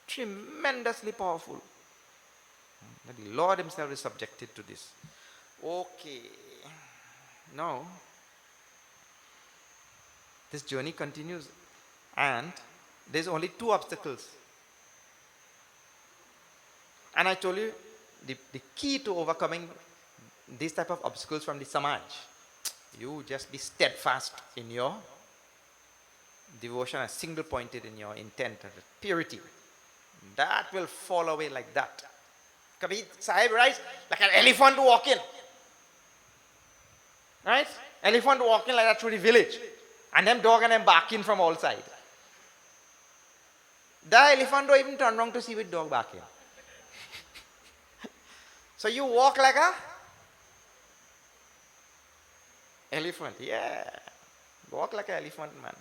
Tremendously powerful. The Lord Himself is subjected to this. Okay. Now, this journey continues, and there's only two obstacles. And I told you, the key to overcoming these type of obstacles from the samaj, you just be steadfast in your devotion and single pointed in your intent and purity. That will fall away like that. Kabir Sahib writes, like an elephant to walk in. Right? Elephant walking like that through the village. And them dog and them barking from all sides. The elephant don't even turn around to see which dog barking. So you walk like a elephant. Yeah. Walk like an elephant, man.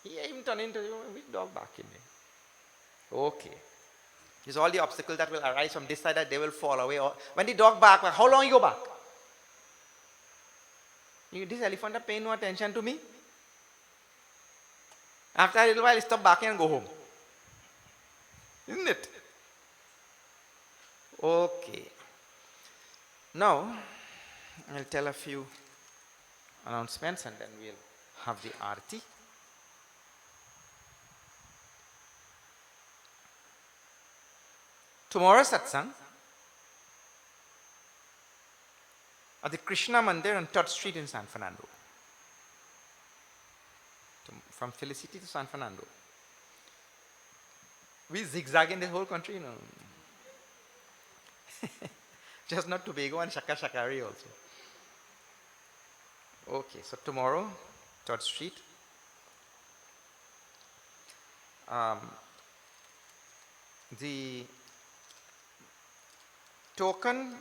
He even turn into you, which dog barking? Okay. These all the obstacles that will arise from this side that they will fall away. When the dog barks, how long you go back? This elephant are paying no attention to me. After a little while, stop barking and go home. Isn't it? Okay. Now, I'll tell a few announcements and then we'll have the arti. Tomorrow's satsang at the Krishna Mandir on 3rd Street in San Fernando. From Felicity to San Fernando. We zigzag in the whole country, Just not Tobago and Shaka Shakari also. Okay, so tomorrow, 3rd Street. The token,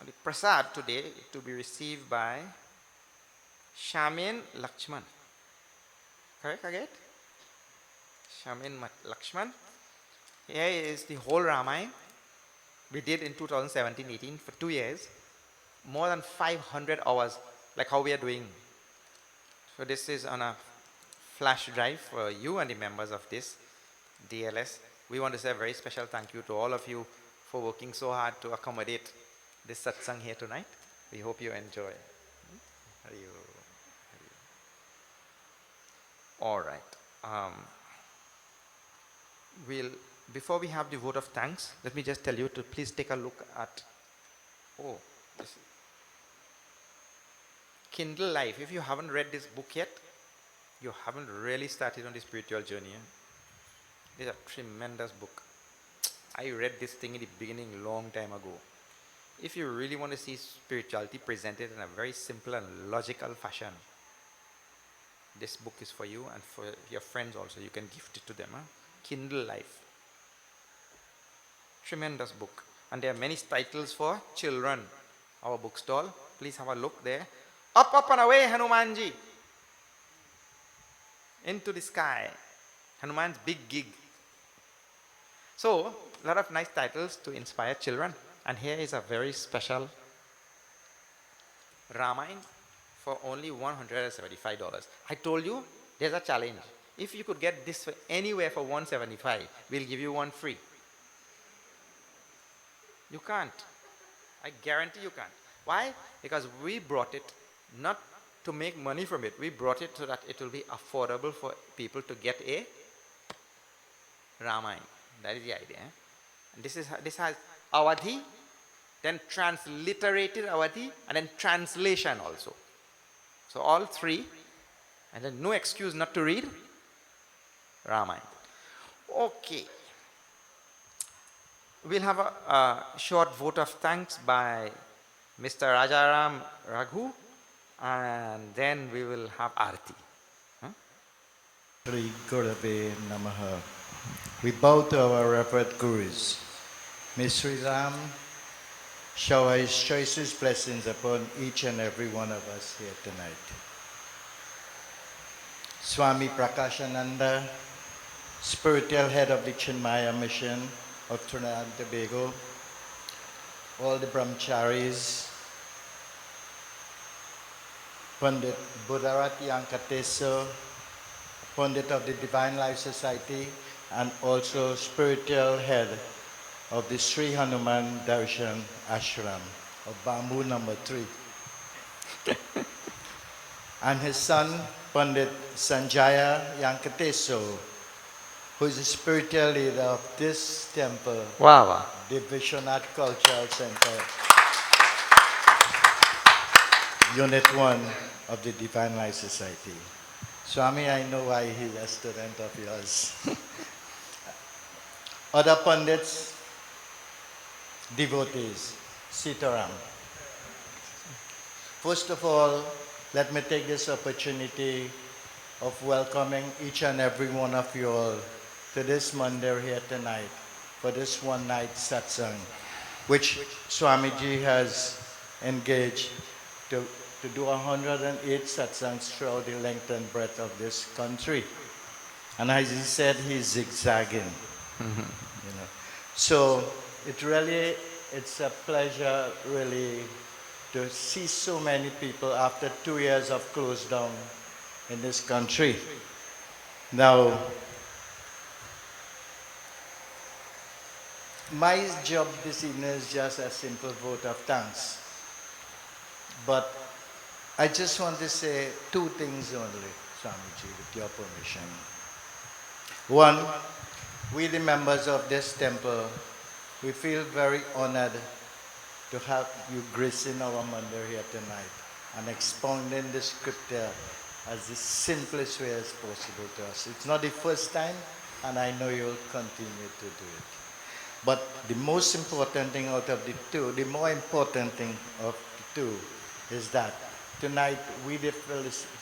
the prasad today to be received by Shamin Lakshman. Correct, I get? Shamin Lakshman. Here is the whole Ramayana. We did in 2017-18 for 2 years. More than 500 hours, like how we are doing. So this is on a flash drive for you and the members of this DLS. We want to say a very special thank you to all of you for working so hard to accommodate this satsang here tonight. We hope you enjoy. All right. Before we have the vote of thanks, let me just tell you to please take a look at this Kindle Life. If you haven't read this book yet, you haven't really started on the spiritual journey. This is a tremendous book. I read this thing in the beginning long time ago. If you really want to see spirituality presented in a very simple and logical fashion, this book is for you and for your friends also. You can gift it to them. Kindle Life. Tremendous book. And there are many titles for children. Our bookstall. Please have a look there. Up, up and away, Hanumanji. Into the sky. Hanuman's big gig. So, a lot of nice titles to inspire children. And here is a very special Ramayana for only $175. I told you, there's a challenge. If you could get this anywhere for $175, we'll give you one free. You can't. I guarantee you can't. Why? Because we brought it not to make money from it. We brought it so that it will be affordable for people to get a Ramayana. That is the idea. And this has Avadhi, then transliterated Avadhi, and then translation also. So all three, and then no excuse not to read Ramayana. Okay. We'll have a short vote of thanks by Mr. Rajaram Raghu, and then we will have Arti. Sri Gurave Namaha. We bow to our revered gurus. May Sri Ram shower his choicest blessings upon each and every one of us here tonight. Swami Prakashananda, spiritual head of the Chinmaya mission of Trinidad and Tobago, all the brahmacharis, Pandit Budhnath Yankatesu, Pandit of the Divine Life Society, and also spiritual head of the Sri Hanuman Darshan Ashram of Bamboo number 3. And his son, Pandit Sanjaya Yankatesu, who is the spiritual leader of this temple, Wow, wow. the Vishwanath Cultural Center, Unit 1 of the Divine Life Society. Swami, I know why he's a student of yours. Other Pandits, devotees, Sitaram. First of all, let me take this opportunity of welcoming each and every one of you all to this mandir here tonight for this one night satsang, which Swamiji has engaged to do 108 satsangs throughout the length and breadth of this country. And as he said, he's zigzagging. You know. So it's a pleasure really to see so many people after 2 years of close down in this country. Now, my job this evening is just a simple vote of thanks. But I just want to say 2 things only, Swamiji, with your permission. One, we the members of this temple, we feel very honored to have you gracing our mandir here tonight and expounding the scripture as the simplest way as possible to us. It's not the first time, and I know you'll continue to do it. But the most important thing out of the 2, the more important thing of the 2 is that tonight we the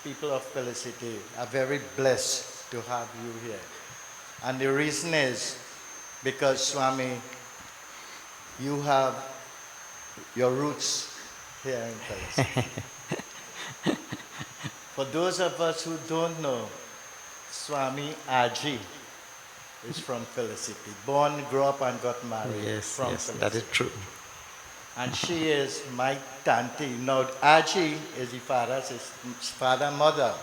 people of Felicity are very blessed to have you here. And the reason is because, Swami, you have your roots here in Felicity. For those of us who don't know, Swami Aji is from Felicity. Born, grew up and got married from Felicity. That is true. And she is my tanti. Now, Aji is the father and mother.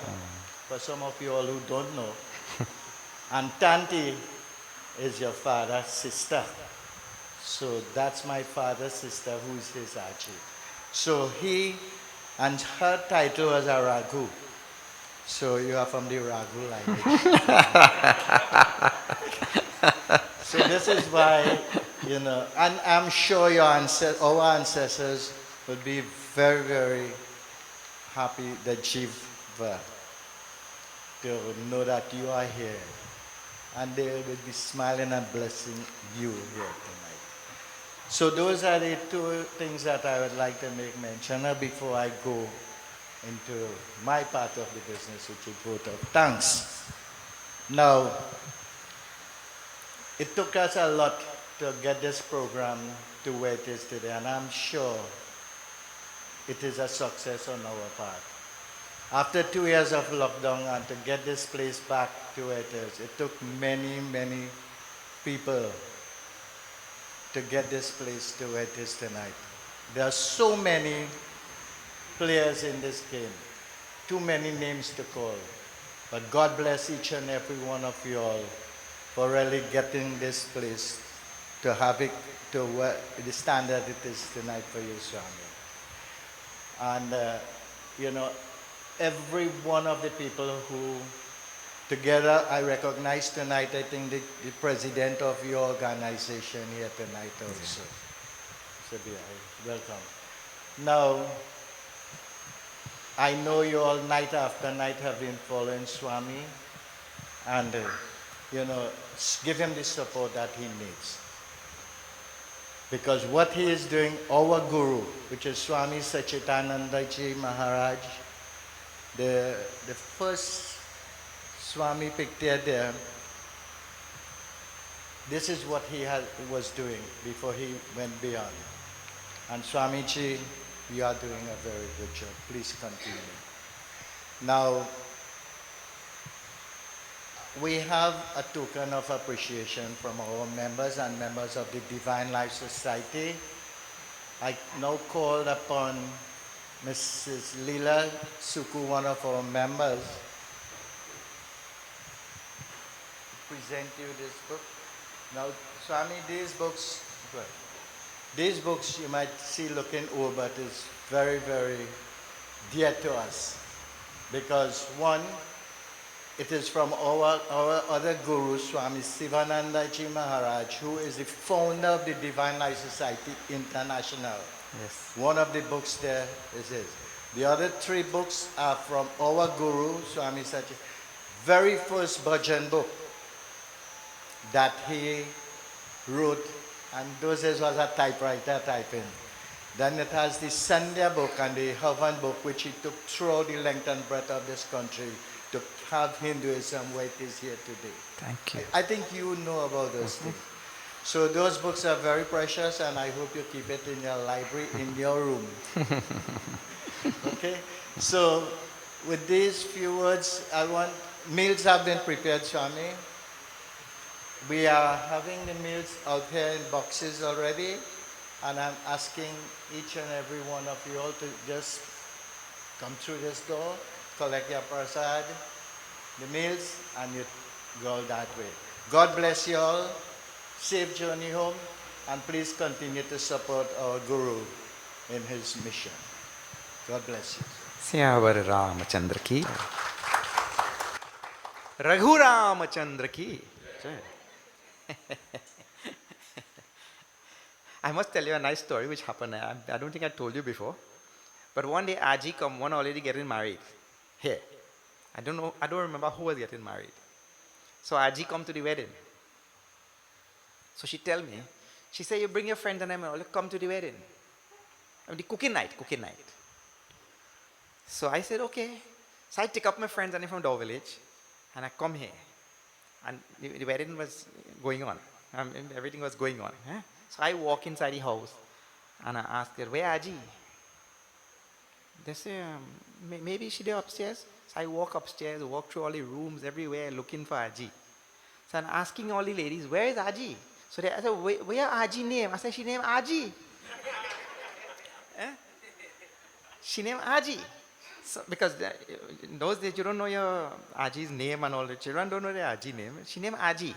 For some of you all who don't know. And tanti is your father's sister. So that's my father's sister who is his Aji. So and her title was a Raghu. So you are from the Raghu lineage. So this is why, you know, and I'm sure our ancestors would be very, very happy, the Jiva, to know that you are here. And they will be smiling and blessing you here tonight. So those are the 2 things that I would like to make mention of before I go into my part of the business, which is vote of thanks. Now, it took us a lot to get this program to where it is today, and I'm sure it is a success on our part. After 2 years of lockdown and to get this place back to where it is, it took many, many people to get this place to where it is tonight. There are so many players in this game, too many names to call. But God bless each and every one of you all for really getting this place to have it to the standard it is tonight for you, Swami. And, you know, every one of the people who together I recognize tonight, I think the president of your organization here tonight also. Sabiya, welcome. Now, I know you all night after night have been following Swami, and you know, give him the support that he needs. Because what he is doing, our guru, which is Swami Sachidananda Ji Maharaj, the first Swami pictured there, this is what he was doing before he went beyond. And Swamiji, you are doing a very good job. Please continue. Now, we have a token of appreciation from our members and members of the Divine Life Society. I now called upon Mrs. Leela Suku, one of our members, to present you this book. Now, Swami, these books you might see looking old, but is very, very dear to us. Because one, it is from our other guru, Swami Sivanandaji Maharaj, who is the founder of the Divine Life Society International. Yes. One of the books there is his. The other three books are from our guru, Swami Sachi, very first bhajan book that he wrote, and those days was a typewriter typing. Then it has the Sandhya book and the Havan book, which he took throughout the length and breadth of this country to have Hinduism where it is here today. Thank you. I think you know about those things. So those books are very precious, and I hope you keep it in your library, in your room. Okay? So with these few words, meals have been prepared, Swami. We are having the meals out here in boxes already, and I'm asking each and every one of you all to just come through this door, collect your prasad, the meals, and you go that way. God bless you all. Safe journey home, and please continue to support our Guru in his mission. God bless you. Syavar Ramachandra ki. Raghu Ramachandra ki. I must tell you a nice story which happened. I don't think I told you before. But one day Aji come, one already getting married. Here. I don't remember who was getting married. So Aji come to the wedding. So she tell me, she say, you bring your friends and I'm all come to the wedding. I mean, the cooking night. So I said, okay. So I take up my friends and I'm from Doha village and I come here. And the wedding was going on. Everything was going on. So I walk inside the house and I ask her, where Aji? They say, maybe she there upstairs. So I walk upstairs, walk through all the rooms everywhere looking for Aji. So I'm asking all the ladies, where is Aji? So they said, where Aji name? I said, she named Aji. She named Aji. So, because in those days you don't know your Aji's name and all the children don't know their Aji name. She named Aji.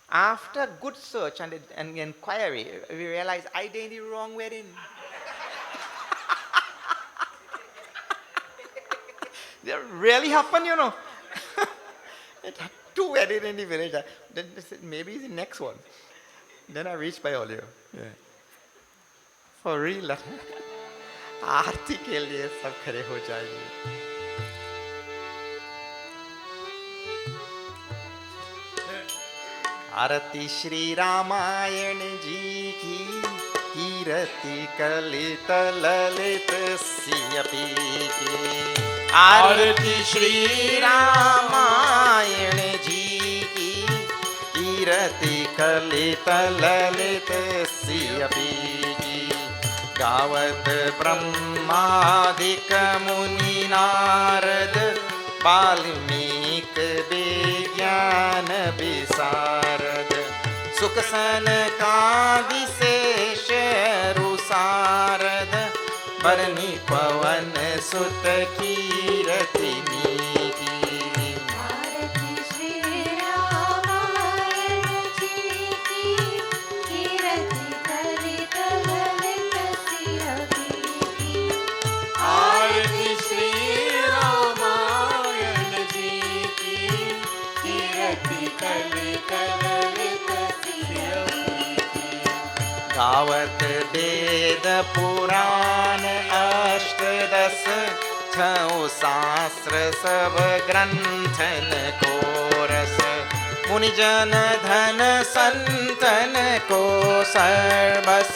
After good search and inquiry, we realized I did the wrong wedding. That really happened, you know. It had two weddings in the village. Then they said, maybe it's the next one. Then I reached by all you. Yeah. For real. आरती के लिए सब खड़े हो जाएंगे. आरती श्री रामायण जी की कीरति कलित ललित सियपी की. आरती श्री रामायण जी की कीरति कलित ललित सियपी की. गावत ब्रह्मादिक मुनि नारद वाल्मीकि विज्ञान विशारद. सुख सनकादि शेष रुसारद बरनी पवन सुत कीरति नीकी. गावत वेद पुराण अष्टदश छौ शास्त्र सब ग्रंथन को रस. मुनिजन धन संतन को सर्वस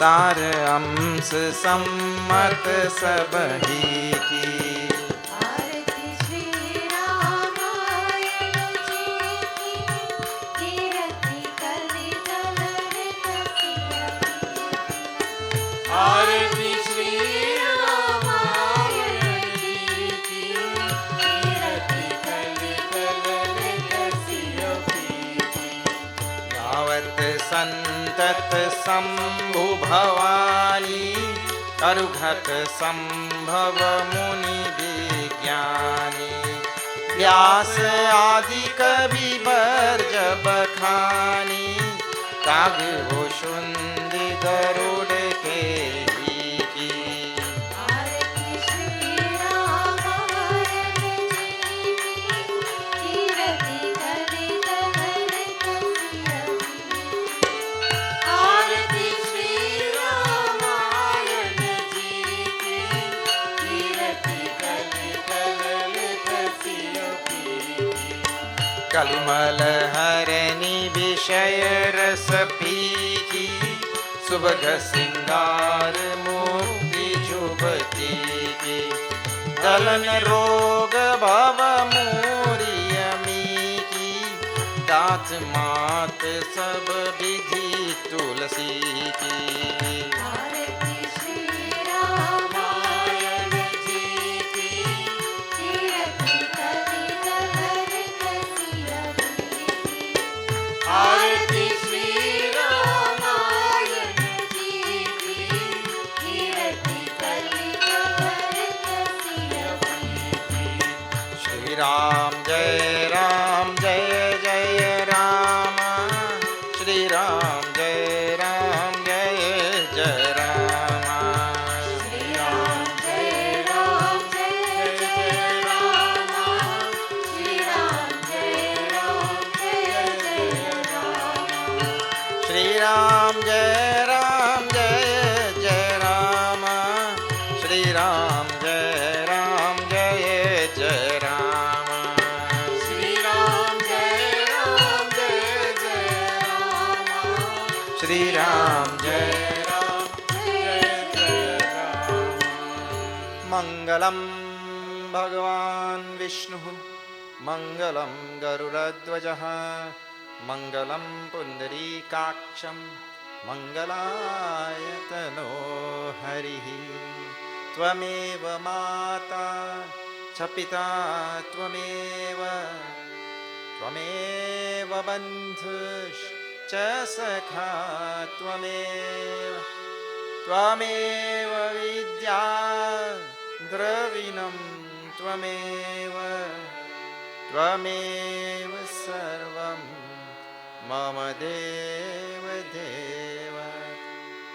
सार अंश सम्मत सब ही की. आरती श्री राम भगत संतत शंभु भवानी करुघत संभव मुनि विज्ञानी व्यास आदि कवि बर्ज बखानी काग हो शुंद गरुड़ के ही की। आरती श्री रामायण जी की कीर्ति कलित हरित सियति। आरती श्री रामायण जी की कीर्ति कलित हरित सियति। कलमल हरनि विषय रस पीकी सुबह सिंगार मुक्ति जुबती की। दलन रोग भव मूरियमी की दात मात सब विधि तुलसी की। आरती श्री रामायण जी की कीर्ति कलित हरित सियति। आरती श्री रामायण जी की कीर्ति कलित हरित सियति। श्री राम जय जय राम। श्री राम जय जय राम। श्री राम जय जय राम। श्री राम जय जय राम। श्री राम जय जय राम। श्री राम जय जय राम। श्री राम जय जय राम। श्री राम जय जय राम। मंगलम भगवान विष्णु मंगलम गरुड़ध्वजः मंगलम पुंडरीकाक्षं मंगलाय तनो हरिः। त्वमेव माता च पिता त्वमेव बन्धुश्च सखा त्वमेव विद्या द्रविणं त्वमेव सर्वं मम देव।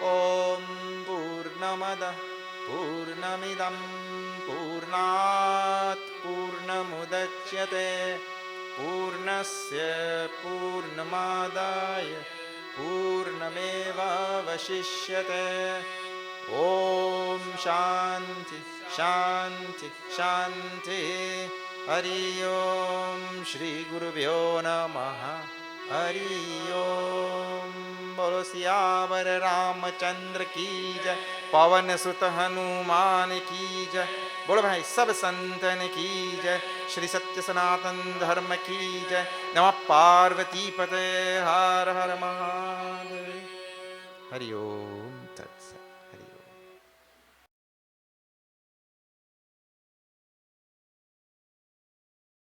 ॐ पूर्णमदः पूर्णमिदं पूर्णात् पूर्णमुदच्यते पूर्णस्य पूर्णमादाय पूर्णमेवावशिष्यते। ॐ शान्ति शान्ति शान्ति। हरि ओम श्री गुरुभ्यो नमः। हरि ओम। बोलो सियावर रामचंद्र की जय। पवन सुत हनुमान की जय। बोलो भाई सब संतन की जय। श्री सत्य सनातन धर्म की जय। नमः पार्वती पते हर हर महादेव। हरि ओम।